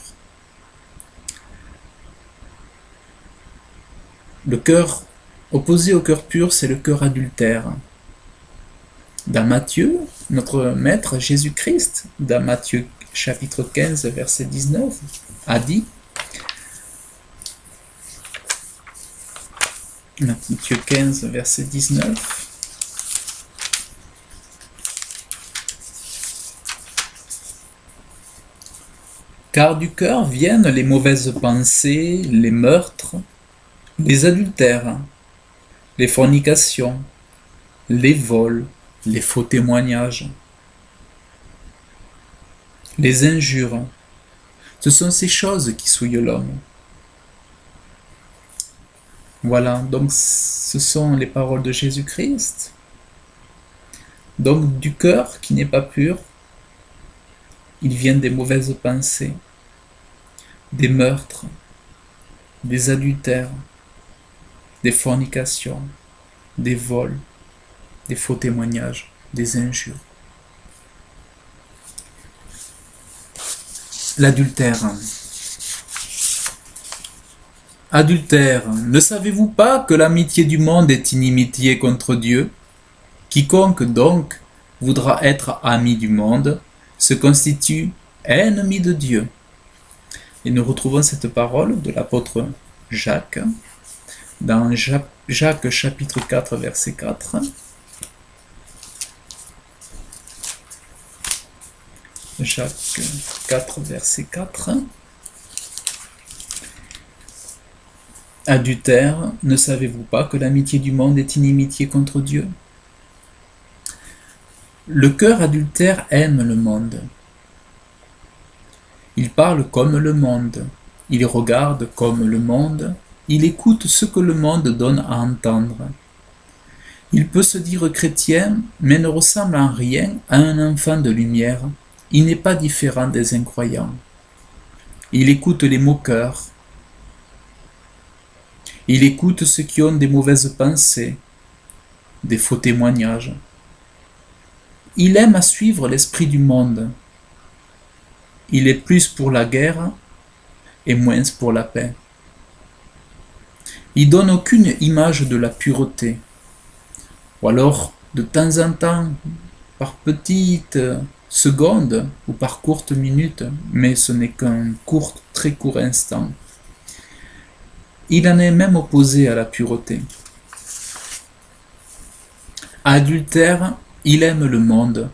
Le cœur opposé au cœur pur, c'est le cœur adultère. Dans Matthieu, notre Maître Jésus-Christ, dans Matthieu chapitre 15, verset 19, a dit, Matthieu 15, verset 19, car du cœur viennent les mauvaises pensées, les meurtres, les adultères, les fornications, les vols, les faux témoignages, les injures. Ce sont ces choses qui souillent l'homme. Voilà, donc ce sont les paroles de Jésus-Christ. Donc du cœur qui n'est pas pur, il vient des mauvaises pensées, des meurtres, des adultères, des fornications, des vols, des faux témoignages, des injures. L'adultère. Adultère, ne savez-vous pas que l'amitié du monde est inimitié contre Dieu? Quiconque donc voudra être ami du monde se constitue ennemi de Dieu. Et nous retrouvons cette parole de l'apôtre Jacques dans Jacques chapitre 4 verset 4. Jacques 4 verset 4. Adultère, ne savez-vous pas que l'amitié du monde est inimitié contre Dieu? Le cœur adultère aime le monde. Il parle comme le monde, il regarde comme le monde, il écoute ce que le monde donne à entendre. Il peut se dire chrétien, mais ne ressemble en rien à un enfant de lumière. Il n'est pas différent des incroyants. Il écoute les moqueurs. Il écoute ceux qui ont des mauvaises pensées, des faux témoignages. Il aime à suivre l'esprit du monde. Il est plus pour la guerre et moins pour la paix. Il donne aucune image de la pureté. Ou alors, de temps en temps, par petites secondes ou par courtes minutes, mais ce n'est qu'un très court instant. Il en est même opposé à la pureté. Adultère, il aime le monde.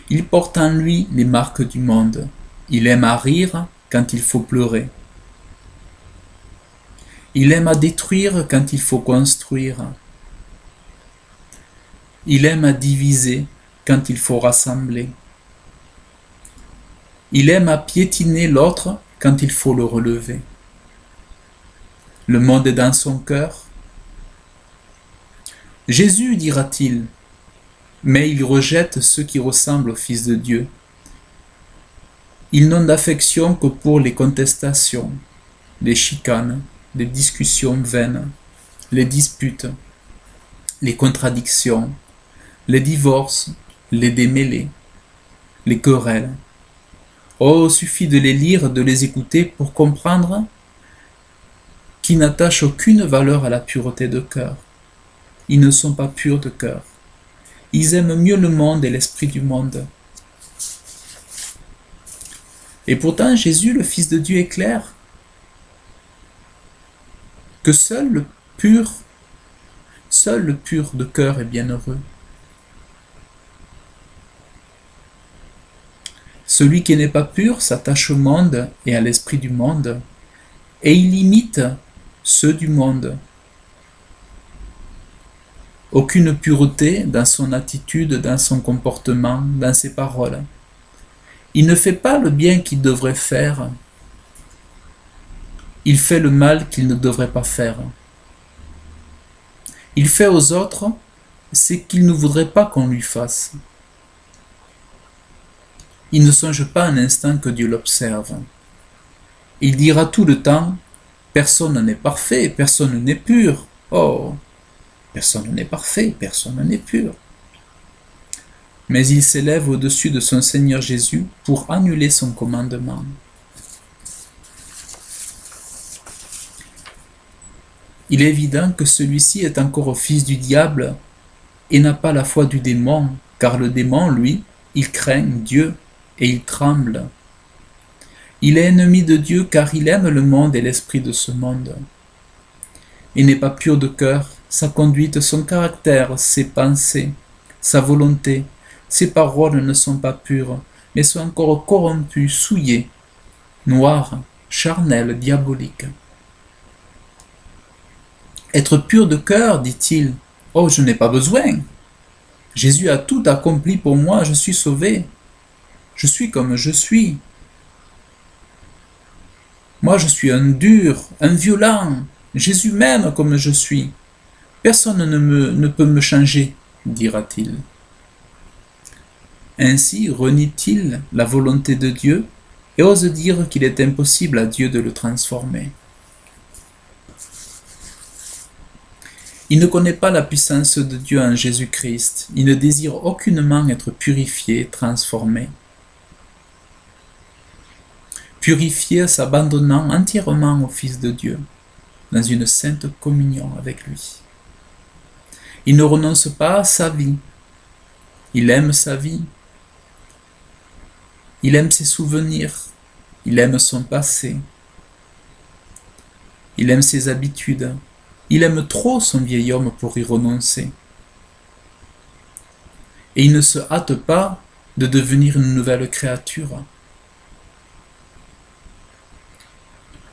Il porte en lui les marques du monde. Il aime à rire quand il faut pleurer. Il aime à détruire quand il faut construire. Il aime à diviser quand il faut rassembler. Il aime à piétiner l'autre quand il faut le relever. Le monde est dans son cœur. Jésus, dira-t-il, mais il rejette ceux qui ressemblent au Fils de Dieu. Ils n'ont d'affection que pour les contestations, les chicanes, les discussions vaines, les disputes, les contradictions, les divorces, les démêlés, les querelles. Oh, suffit de les lire, de les écouter pour comprendre qu'ils n'attachent aucune valeur à la pureté de cœur. Ils ne sont pas purs de cœur. Ils aiment mieux le monde et l'esprit du monde. Et pourtant, Jésus, le Fils de Dieu, est clair que seul le pur de cœur est bienheureux. Celui qui n'est pas pur s'attache au monde et à l'esprit du monde, et il imite ceux du monde. Aucune pureté dans son attitude, dans son comportement, dans ses paroles. Il ne fait pas le bien qu'il devrait faire. Il fait le mal qu'il ne devrait pas faire. Il fait aux autres ce qu'il ne voudrait pas qu'on lui fasse. Il ne songe pas un instant que Dieu l'observe. Il dira tout le temps, personne n'est parfait, personne n'est pur. Oh, personne n'est parfait, personne n'est pur. Mais il s'élève au-dessus de son Seigneur Jésus pour annuler son commandement. Il est évident que celui-ci est encore fils du diable et n'a pas la foi du démon, car le démon, lui, il craint Dieu et il tremble. Il est ennemi de Dieu car il aime le monde et l'esprit de ce monde. Il n'est pas pur de cœur, sa conduite, son caractère, ses pensées, sa volonté, ses paroles ne sont pas pures, mais sont encore corrompues, souillées, noires, charnelles, diaboliques. Être pur de cœur, dit-il, oh, je n'ai pas besoin. Jésus a tout accompli pour moi, je suis sauvé. Je suis comme je suis. Moi, je suis un dur, un violent. Jésus m'aime comme je suis. Personne ne peut me changer, dira-t-il. Ainsi renie-t-il la volonté de Dieu et ose dire qu'il est impossible à Dieu de le transformer. Il ne connaît pas la puissance de Dieu en Jésus-Christ. Il ne désire aucunement être purifié, transformé. Purifié s'abandonnant entièrement au Fils de Dieu, dans une sainte communion avec lui. Il ne renonce pas à sa vie. Il aime sa vie. Il aime ses souvenirs. Il aime son passé. Il aime ses habitudes. Il aime trop son vieil homme pour y renoncer. Et il ne se hâte pas de devenir une nouvelle créature.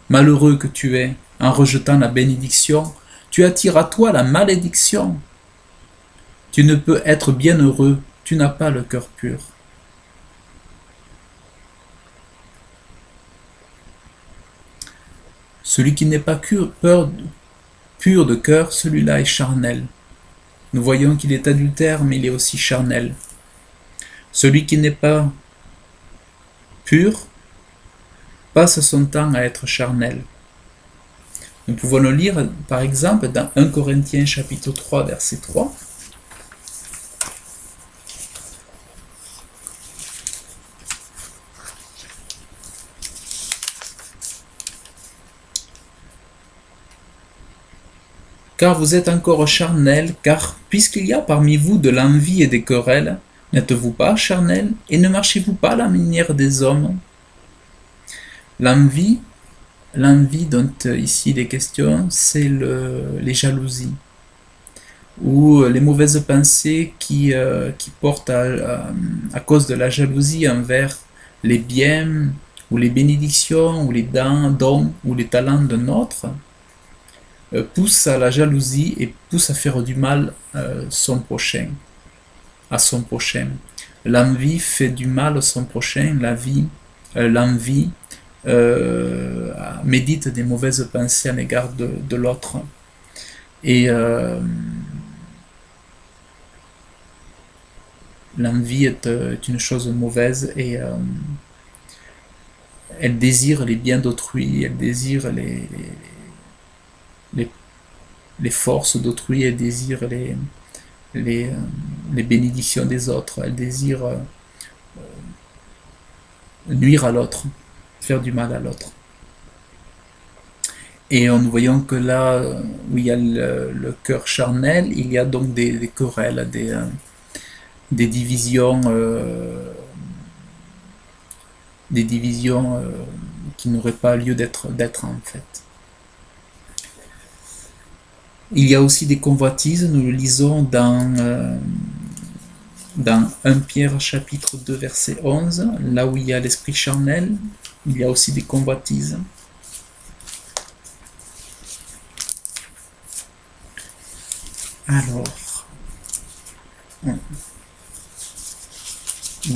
Malheureux que tu es, en rejetant la bénédiction, tu attires à toi la malédiction. Tu ne peux être bienheureux, tu n'as pas le cœur pur. Celui qui n'est pas pur de cœur, celui-là est charnel. Nous voyons qu'il est adultère, mais il est aussi charnel. Celui qui n'est pas pur passe son temps à être charnel. Nous pouvons le lire, par exemple, dans 1 Corinthiens chapitre 3, verset 3. Car vous êtes encore charnels, car puisqu'il y a parmi vous de l'envie et des querelles, n'êtes-vous pas charnels, et ne marchez-vous pas à la manière des hommes? L'envie dont ici il est question, c'est les jalousies, ou les mauvaises pensées qui portent à cause de la jalousie envers les biens, ou les bénédictions, ou les dons, ou les talents d'un autre. pousse à la jalousie et pousse à faire du mal à son prochain. L'envie fait du mal à son prochain, l'envie médite des mauvaises pensées à l'égard de l'autre. Et l'envie est une chose mauvaise et elle désire les biens d'autrui, elle désire les, les forces d'autrui, elle désire les bénédictions des autres, elle désire nuire à l'autre, faire du mal à l'autre. Et nous voyons que là où il y a le cœur charnel, il y a donc des querelles, des divisions, qui n'auraient pas lieu d'être en fait. Il y a aussi des convoitises, nous le lisons dans 1 Pierre chapitre 2 verset 11, là où il y a l'esprit charnel, il y a aussi des convoitises. Alors, là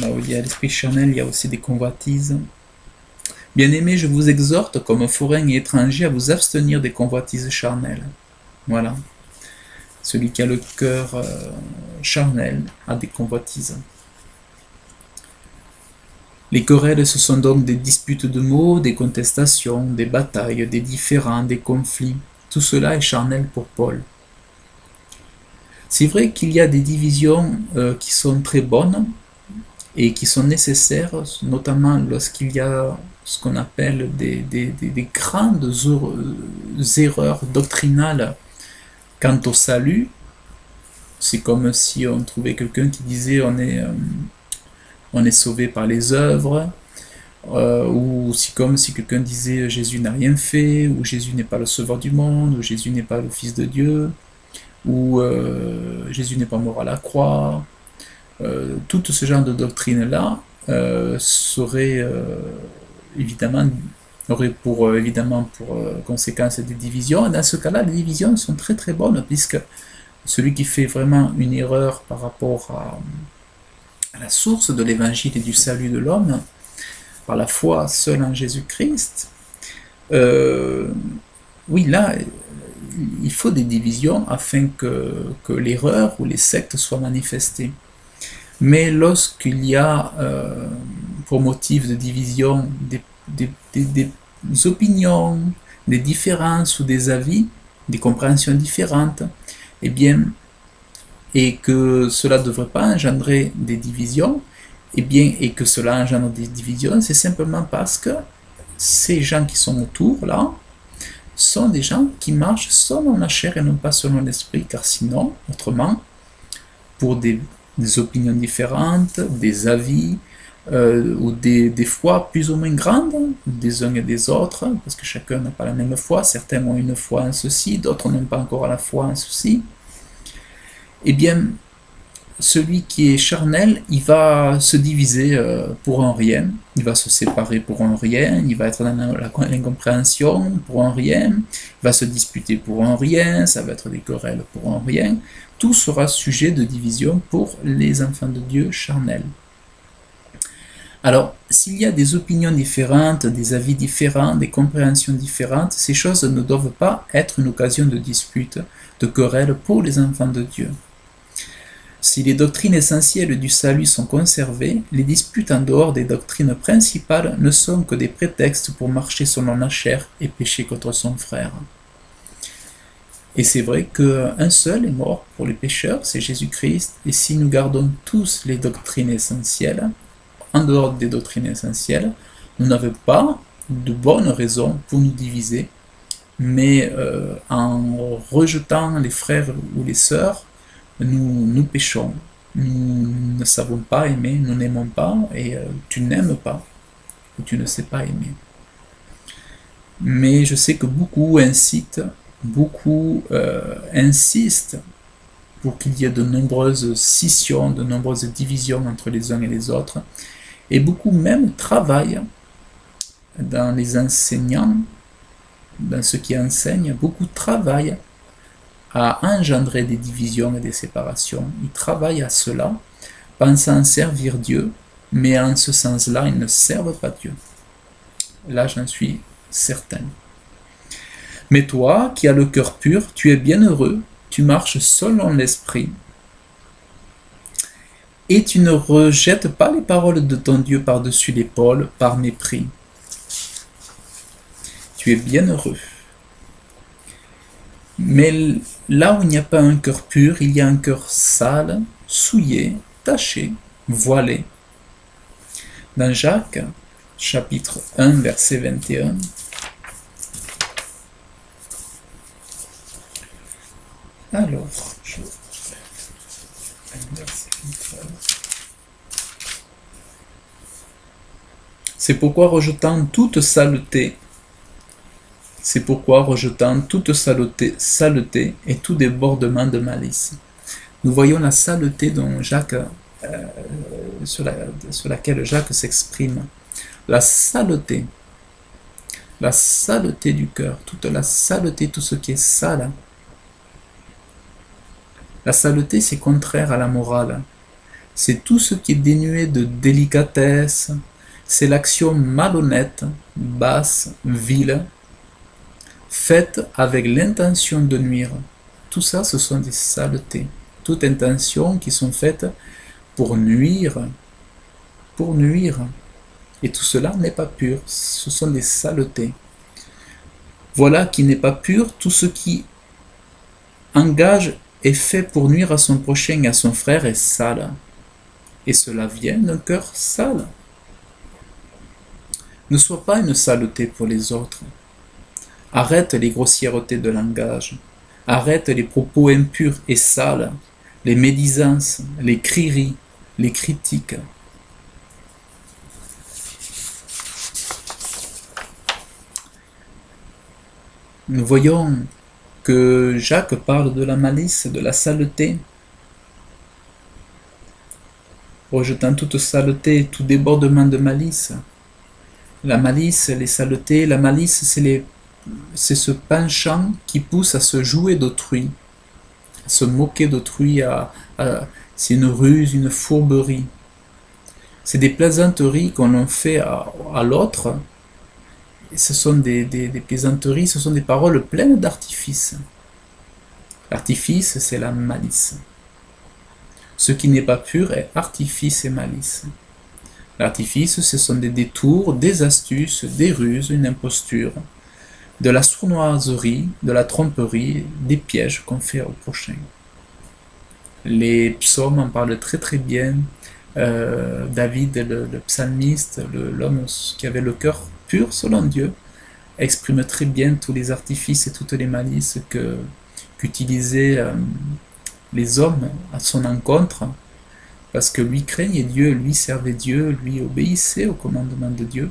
où il y a l'esprit charnel, il y a aussi des convoitises. Bien-aimés, je vous exhorte, comme forains et étrangers, à vous abstenir des convoitises charnelles. Voilà. Celui qui a le cœur charnel a des convoitises. Les querelles, ce sont donc des disputes de mots, des contestations, des batailles, des différends, des conflits. Tout cela est charnel pour Paul. C'est vrai qu'il y a des divisions qui sont très bonnes et qui sont nécessaires, notamment lorsqu'il y a ce qu'on appelle des grandes erreurs doctrinales quant au salut. C'est comme si on trouvait quelqu'un qui disait on est sauvé par les œuvres, ou c'est comme si quelqu'un disait Jésus n'a rien fait, ou Jésus n'est pas le sauveur du monde, ou Jésus n'est pas le Fils de Dieu, ou Jésus n'est pas mort à la croix. Tout ce genre de doctrine-là aurait pour conséquence des divisions. Et dans ce cas-là, les divisions sont très très bonnes, puisque celui qui fait vraiment une erreur par rapport à la source de l'évangile et du salut de l'homme, par la foi seule en Jésus-Christ, oui, là, il faut des divisions afin que l'erreur ou les sectes soient manifestées. Mais lorsqu'il y a pour motif de division des opinions, des différences ou des avis, des compréhensions différentes, eh bien, et que cela ne devrait pas engendrer des divisions, eh bien, et que cela engendre des divisions, c'est simplement parce que ces gens qui sont autour, là, sont des gens qui marchent selon la chair et non pas selon l'esprit, car sinon, autrement, pour des opinions différentes, des avis, ou des foi plus ou moins grandes, des uns et des autres, parce que chacun n'a pas la même foi, certains ont une foi en ceci, d'autres n'ont pas encore la foi en ceci, eh bien, celui qui est charnel, il va se diviser pour un rien, il va se séparer pour un rien, il va être dans l'incompréhension pour un rien, il va se disputer pour un rien, ça va être des querelles pour un rien. Tout sera sujet de division pour les enfants de Dieu charnels. Alors, s'il y a des opinions différentes, des avis différents, des compréhensions différentes, ces choses ne doivent pas être une occasion de dispute, de querelle pour les enfants de Dieu. Si les doctrines essentielles du salut sont conservées, les disputes en dehors des doctrines principales ne sont que des prétextes pour marcher selon la chair et pécher contre son frère. Et c'est vrai qu'un seul est mort pour les pécheurs, c'est Jésus-Christ, et si nous gardons tous les doctrines essentielles, en dehors des doctrines essentielles, nous n'avons pas de bonnes raisons pour nous diviser, mais en rejetant les frères ou les sœurs, nous péchons, nous ne savons pas aimer, nous n'aimons pas, et tu n'aimes pas, ou tu ne sais pas aimer. Mais je sais que beaucoup insistent pour qu'il y ait de nombreuses scissions, de nombreuses divisions entre les uns et les autres, et beaucoup même travaillent dans les enseignants dans ceux qui enseignent, beaucoup travaillent à engendrer des divisions et des séparations. Ils travaillent à cela, pensant servir Dieu, mais en ce sens-là, ils ne servent pas Dieu. Là, j'en suis certain. Mais toi, qui as le cœur pur, tu es bienheureux, tu marches selon l'esprit, et tu ne rejettes pas les paroles de ton Dieu par-dessus l'épaule, par mépris. Tu es bienheureux. Mais là où il n'y a pas un cœur pur, il y a un cœur sale, souillé, taché, voilé. Dans Jacques, chapitre 1, verset 21, alors, c'est pourquoi rejetant toute saleté, saleté et tout débordement de malice. Nous voyons la saleté dont Jacques, sur laquelle Jacques s'exprime. La saleté du cœur, toute la saleté, tout ce qui est sale. La saleté, c'est contraire à la morale. C'est tout ce qui est dénué de délicatesse, c'est l'action malhonnête, basse, vile, faite avec l'intention de nuire. Tout ça, ce sont des saletés. Toutes intentions qui sont faites pour nuire. Et tout cela n'est pas pur. Ce sont des saletés. Voilà qui n'est pas pur, tout ce qui engage et fait pour nuire à son prochain et à son frère est sale. Et cela vient d'un cœur sale. Ne sois pas une saleté pour les autres. Arrête les grossièretés de langage. Arrête les propos impurs et sales, les médisances, les crieries, les critiques. Nous voyons que Jacques parle de la malice, de la saleté, rejetant toute saleté, tout débordement de malice. La malice, les saletés, la malice, c'est ce penchant qui pousse à se jouer d'autrui, à se moquer d'autrui, c'est une ruse, une fourberie. C'est des plaisanteries qu'on en fait à l'autre. Et ce sont des plaisanteries, ce sont des paroles pleines d'artifice. L'artifice, c'est la malice. Ce qui n'est pas pur est artifice et malice. L'artifice, ce sont des détours, des astuces, des ruses, une imposture, de la sournoiserie, de la tromperie, des pièges qu'on fait au prochain. Les psaumes en parlent très très bien. David, le psalmiste, l'homme qui avait le cœur pur selon Dieu, exprime très bien tous les artifices et toutes les malices qu'utilisaient les hommes à son encontre, parce que lui craignait Dieu, lui servait Dieu, lui obéissait au commandement de Dieu.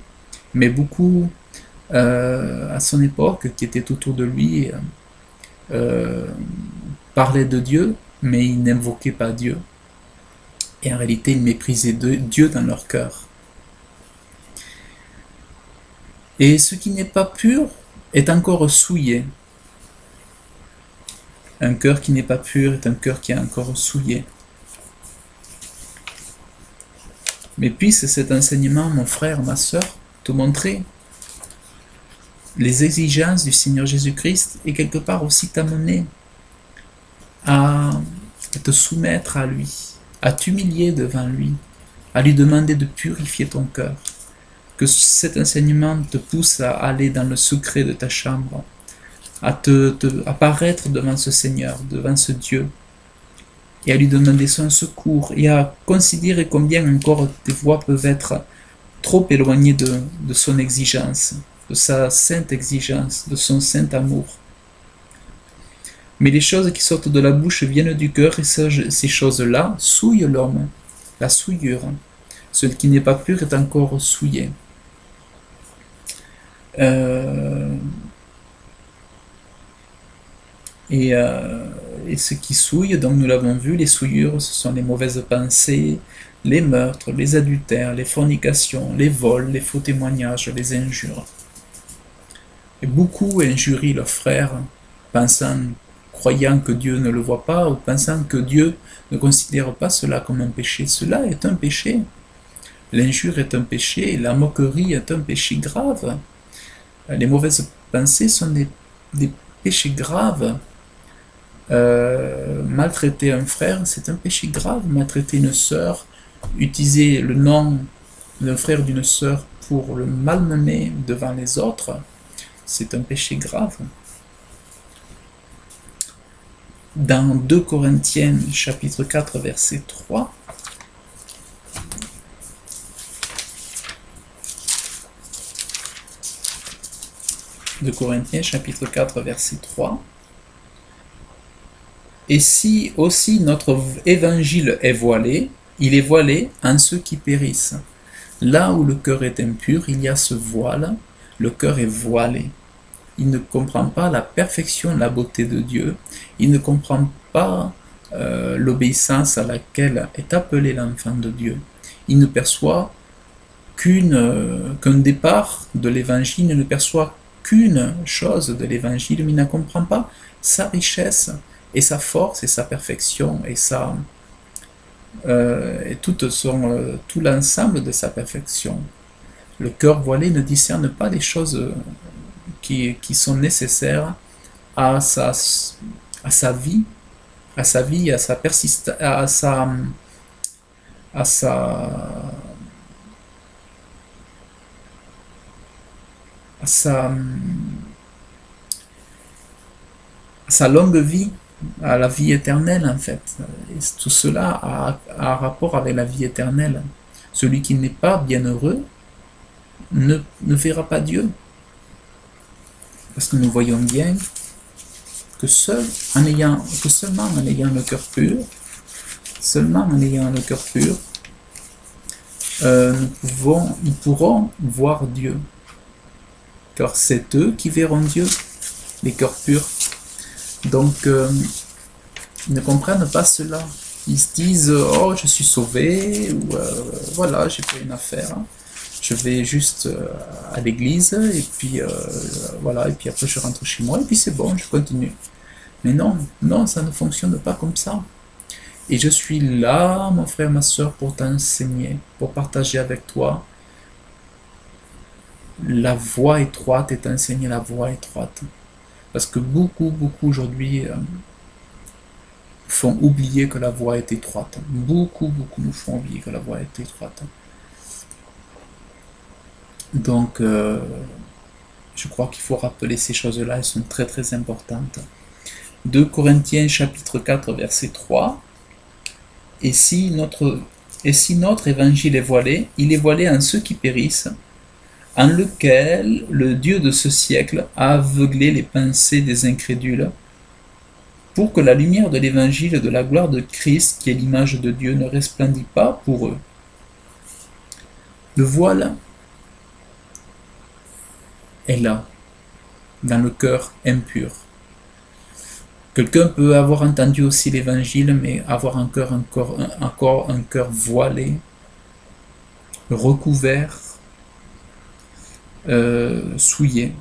Mais beaucoup, à son époque, qui étaient autour de lui, parlaient de Dieu, mais ils n'invoquaient pas Dieu. Et en réalité, ils méprisaient Dieu dans leur cœur. Et ce qui n'est pas pur est encore souillé. Un cœur qui n'est pas pur est un cœur qui est encore souillé. Mais puisse cet enseignement, mon frère, ma sœur, te montrer les exigences du Seigneur Jésus-Christ et quelque part aussi t'amener à te soumettre à lui, à t'humilier devant lui, à lui demander de purifier ton cœur. Que cet enseignement te pousse à aller dans le secret de ta chambre, à apparaître devant ce Seigneur, devant ce Dieu, et à lui demander son secours, et à considérer combien encore tes voies peuvent être trop éloignées de son exigence, de sa sainte exigence, de son saint amour. Mais les choses qui sortent de la bouche viennent du cœur, et ces choses-là souillent l'homme, la souillure. Ce qui n'est pas pur est encore souillé. Et ce qui souille, donc nous l'avons vu, les souillures, ce sont les mauvaises pensées, les meurtres, les adultères, les fornications, les vols, les faux témoignages, les injures. Et beaucoup injurient leurs frères, pensant, croyant que Dieu ne le voit pas, ou pensant que Dieu ne considère pas cela comme un péché. Cela est un péché. L'injure est un péché, la moquerie est un péché grave. Les mauvaises pensées sont des péchés graves. Maltraiter un frère, c'est un péché grave. Maltraiter une sœur, utiliser le nom d'un frère ou d'une sœur pour le malmener devant les autres, c'est un péché grave. Dans 2 Corinthiens chapitre 4 verset 3, 2 Corinthiens chapitre 4 verset 3, et si aussi notre évangile est voilé, il est voilé en ceux qui périssent. Là où le cœur est impur, il y a ce voile, le cœur est voilé. Il ne comprend pas la perfection, la beauté de Dieu. Il ne comprend pas l'obéissance à laquelle est appelé l'enfant de Dieu. Il ne perçoit qu'un départ de l'évangile, il ne perçoit qu'une chose de l'évangile, mais il ne comprend pas sa richesse et sa force et sa perfection et tout l'ensemble de sa perfection. Le cœur voilé ne discerne pas les choses qui sont nécessaires à sa vie, à sa persistance, à sa, à sa longue vie, à la vie éternelle en fait. Et tout cela a rapport avec la vie éternelle. Celui qui n'est pas bienheureux ne verra pas Dieu. Parce que nous voyons bien que seulement en ayant le cœur pur, nous pourrons voir Dieu. Car c'est eux qui verront Dieu, les cœurs purs. Donc, ils ne comprennent pas cela. Ils se disent, oh, je suis sauvé, ou voilà, j'ai fait une affaire. Je vais juste à l'église, et puis voilà, et puis après je rentre chez moi, et puis c'est bon, je continue. Mais non, ça ne fonctionne pas comme ça. Et je suis là, mon frère, ma soeur, pour t'enseigner, pour partager avec toi la voie étroite et t'enseigner la voie étroite. Parce que beaucoup aujourd'hui font oublier que la voie est étroite. Beaucoup nous font oublier que la voie est étroite. Donc, je crois qu'il faut rappeler ces choses-là, elles sont très très importantes. 2 Corinthiens chapitre 4 verset 3. Et si notre évangile est voilé, il est voilé en ceux qui périssent, en lequel le Dieu de ce siècle a aveuglé les pensées des incrédules, pour que la lumière de l'évangile de la gloire de Christ, qui est l'image de Dieu, ne resplendit pas pour eux. Le voile est là, dans le cœur impur. Quelqu'un peut avoir entendu aussi l'évangile, mais avoir encore un cœur voilé, recouvert, souillé.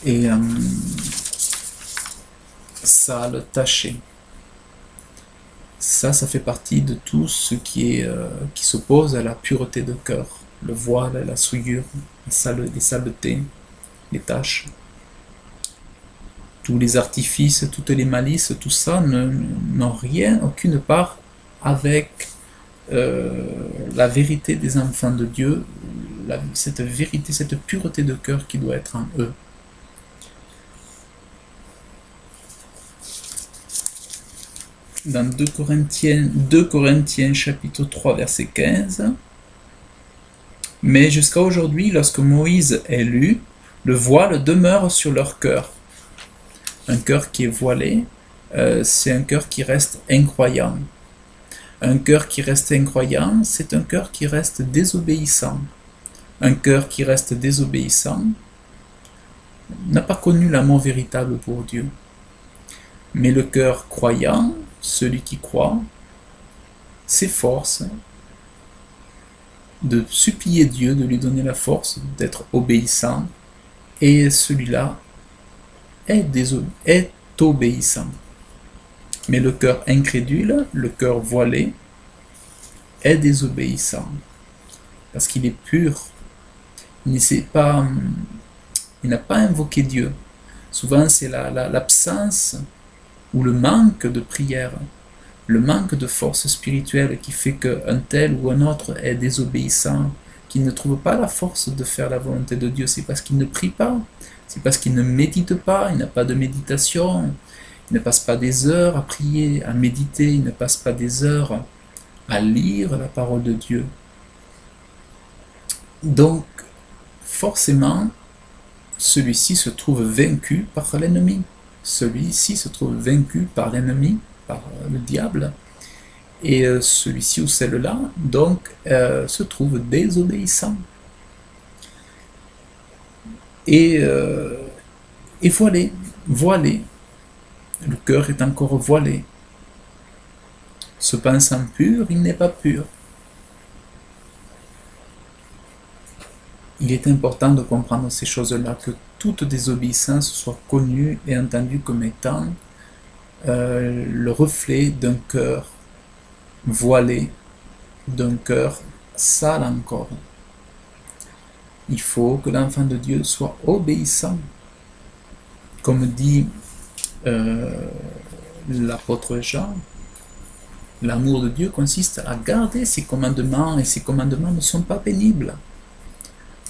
Et sale, taché. Ça fait partie de tout ce qui s'oppose à la pureté de cœur. Le voile, la souillure, les saletés, les taches. Tous les artifices, toutes les malices, tout ça n'ont rien, aucune part avec la vérité des enfants de Dieu, cette vérité, cette pureté de cœur qui doit être en eux. Dans 2 Corinthiens chapitre 3 verset 15, mais jusqu'à aujourd'hui, lorsque Moïse est lu, le voile demeure sur leur cœur. Un cœur qui est voilé, c'est un cœur qui reste incroyant. Un cœur qui reste incroyant, c'est un cœur qui reste désobéissant. Un cœur qui reste désobéissant n'a pas connu l'amour véritable pour Dieu. Mais le cœur croyant, celui qui croit, s'efforce de supplier Dieu, de lui donner la force d'être obéissant, et celui-là est obéissant. Mais le cœur incrédule, le cœur voilé, est désobéissant, parce qu'il est pur. Il n'a pas invoqué Dieu. Souvent, c'est l'absence ou le manque de prière, le manque de force spirituelle qui fait qu'un tel ou un autre est désobéissant, qu'il ne trouve pas la force de faire la volonté de Dieu. C'est parce qu'il ne prie pas, c'est parce qu'il ne médite pas, il n'a pas de méditation, il ne passe pas des heures à prier, à méditer, il ne passe pas des heures à lire la parole de Dieu. Donc, forcément, celui-ci se trouve vaincu par l'ennemi. Celui-ci se trouve vaincu par l'ennemi, par le diable. Et celui-ci ou celle-là, donc, se trouve désobéissant. Et voilé. Le cœur est encore voilé. Se pensant pur, il n'est pas pur. Il est important de comprendre ces choses-là, que toute désobéissance soit connue et entendue comme étant le reflet d'un cœur voilé, d'un cœur sale encore. Il faut que l'enfant de Dieu soit obéissant. Comme dit l'apôtre Jean, l'amour de Dieu consiste à garder ses commandements, et ses commandements ne sont pas pénibles.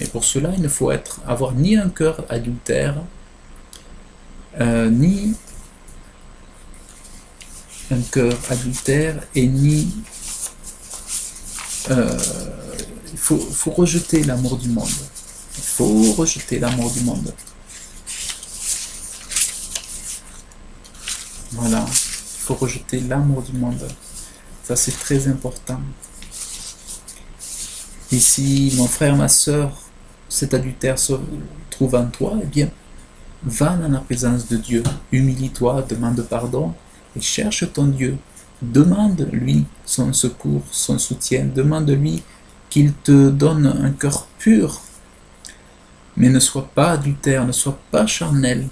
Et pour cela, il ne faut avoir ni un cœur adultère, ni un cœur adultère, et ni... il faut rejeter l'amour du monde. Il faut rejeter l'amour du monde. Voilà, il faut rejeter l'amour du monde. Ça, c'est très important. Et si, mon frère, ma soeur, cet adultère se trouve en toi, eh bien, va dans la présence de Dieu, humilie-toi, demande pardon, et cherche ton Dieu. Demande-lui son secours, son soutien, demande-lui qu'il te donne un cœur pur, mais ne sois pas adultère, ne sois pas charnel,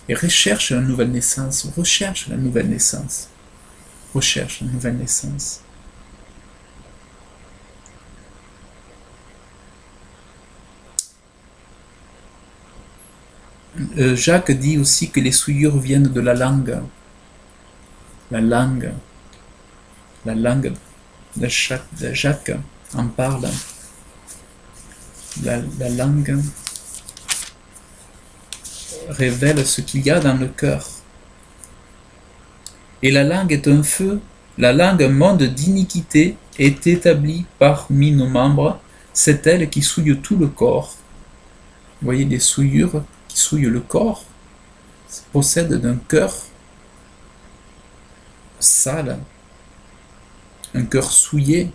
et recherche la nouvelle naissance, recherche la nouvelle naissance, recherche la nouvelle naissance. Jacques dit aussi que les souillures viennent de la langue. La langue de Jacques en parle. La langue révèle ce qu'il y a dans le cœur. Et la langue est un feu, la langue, un monde d'iniquité, est établie parmi nos membres. C'est elle qui souille tout le corps. Vous voyez, les souillures qui souillent le corps possèdent d'un cœur sale, un cœur souillé.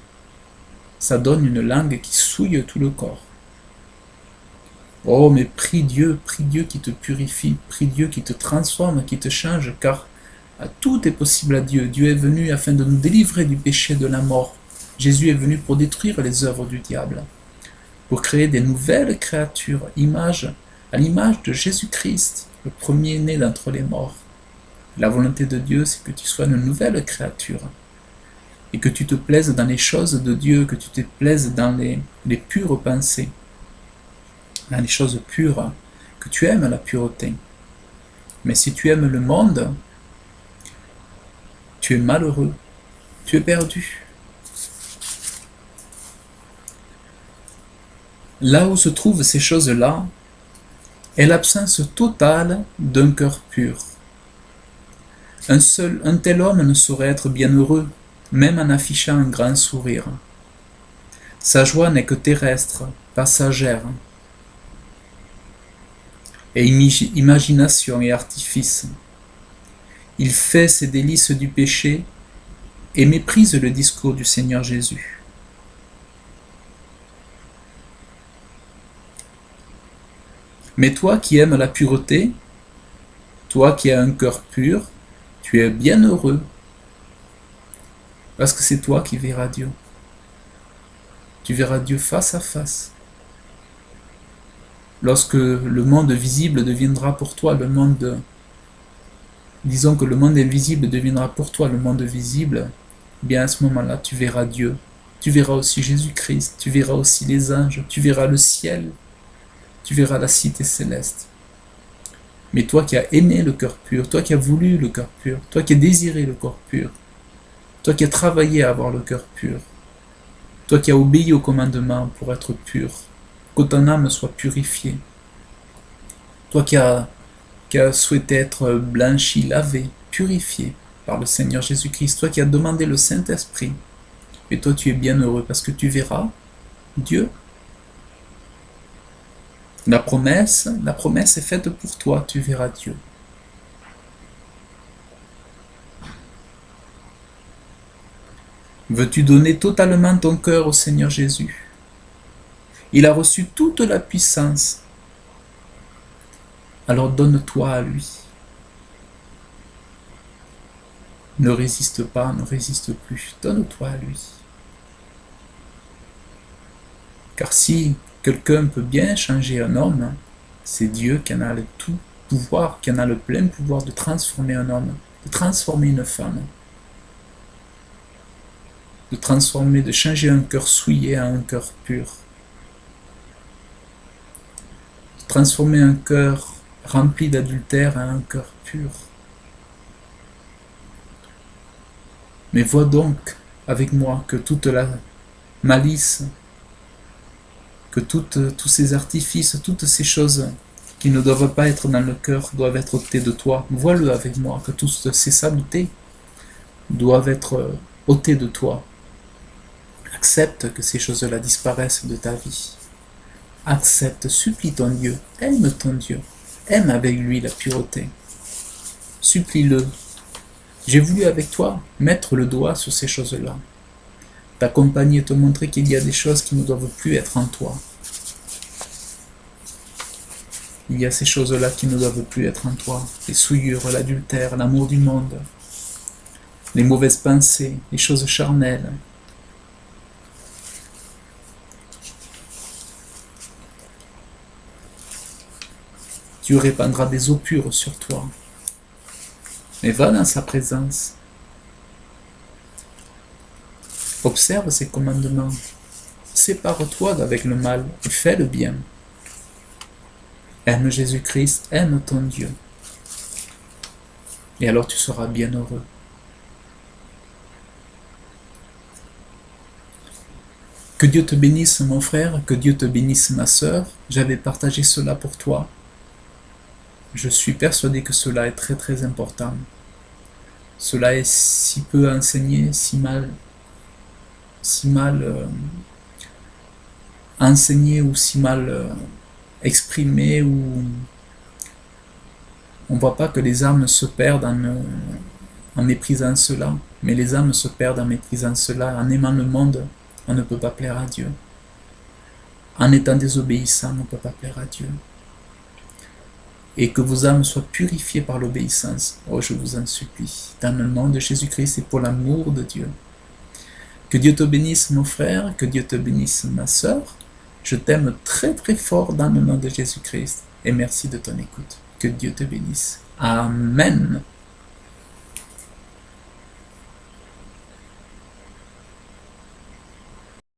Ça donne une langue qui souille tout le corps. Oh, mais prie Dieu qui te purifie, prie Dieu qui te transforme, qui te change, car tout est possible à Dieu. Dieu est venu afin de nous délivrer du péché, de la mort. Jésus est venu pour détruire les œuvres du diable, pour créer des nouvelles créatures, à l'image de Jésus-Christ, le premier-né d'entre les morts. La volonté de Dieu, c'est que tu sois une nouvelle créature, et que tu te plaises dans les choses de Dieu, que tu te plaises dans les pures pensées, dans les choses pures, que tu aimes la pureté. Mais si tu aimes le monde, tu es malheureux, tu es perdu. Là où se trouvent ces choses-là est l'absence totale d'un cœur pur. Un tel homme ne saurait être bienheureux, même en affichant un grand sourire. Sa joie n'est que terrestre, passagère, et imagination et artifice. Il fait ses délices du péché et méprise le discours du Seigneur Jésus. Mais toi qui aimes la pureté, toi qui as un cœur pur, tu es bien heureux, parce que c'est toi qui verras Dieu. Tu verras Dieu face à face. Lorsque le monde visible deviendra pour toi le monde... Disons que le monde invisible deviendra pour toi le monde visible, bien à ce moment-là, tu verras Dieu. Tu verras aussi Jésus-Christ, tu verras aussi les anges, tu verras le ciel, tu verras la cité céleste. Mais toi qui as aimé le cœur pur, toi qui as voulu le cœur pur, toi qui as désiré le corps pur, toi qui as travaillé à avoir le cœur pur, toi qui as obéi au commandement pour être pur, que ton âme soit purifiée, toi qui as souhaité être blanchi, lavé, purifié par le Seigneur Jésus-Christ, toi qui as demandé le Saint-Esprit, et toi tu es bien heureux parce que tu verras Dieu. La promesse est faite pour toi, tu verras Dieu. Veux-tu donner totalement ton cœur au Seigneur Jésus? Il a reçu toute la puissance. Alors donne-toi à lui. Ne résiste pas, ne résiste plus. Donne-toi à lui. Car si quelqu'un peut bien changer un homme, c'est Dieu qui en a le tout pouvoir, qui en a le plein pouvoir de transformer un homme, de transformer une femme, de transformer, de changer un cœur souillé à un cœur pur, de transformer un cœur rempli d'adultère à un cœur pur. Mais vois donc avec moi que toute la malice, que tous ces artifices, toutes ces choses qui ne doivent pas être dans le cœur doivent être ôtées de toi. Vois-le avec moi, que toutes ces saletés doivent être ôtées de toi. Accepte que ces choses-là disparaissent de ta vie. Accepte, supplie ton Dieu, aime ton Dieu, aime avec lui la pureté. Supplie-le. J'ai voulu avec toi mettre le doigt sur ces choses-là, t'accompagner, te montrer qu'il y a des choses qui ne doivent plus être en toi. Il y a ces choses-là qui ne doivent plus être en toi. Les souillures, l'adultère, l'amour du monde, les mauvaises pensées, les choses charnelles. Dieu répandra des eaux pures sur toi. Mais va dans sa présence. Observe ses commandements. Sépare-toi d'avec le mal et fais le bien. Aime Jésus-Christ, aime ton Dieu. Et alors tu seras bien heureux. Que Dieu te bénisse mon frère, que Dieu te bénisse ma sœur. J'avais partagé cela pour toi. Je suis persuadé que cela est très très important. Cela est si peu enseigné, si mal enseigné ou si mal exprimé, ou on ne voit pas que les âmes se perdent en méprisant cela, mais les âmes se perdent en méprisant cela, en aimant le monde, on ne peut pas plaire à Dieu. En étant désobéissant, on ne peut pas plaire à Dieu. Et que vos âmes soient purifiées par l'obéissance. Oh, je vous en supplie, dans le nom de Jésus-Christ et pour l'amour de Dieu. Que Dieu te bénisse, mon frère, que Dieu te bénisse, ma sœur. Je t'aime très très fort dans le nom de Jésus-Christ et merci de ton écoute. Que Dieu te bénisse. Amen.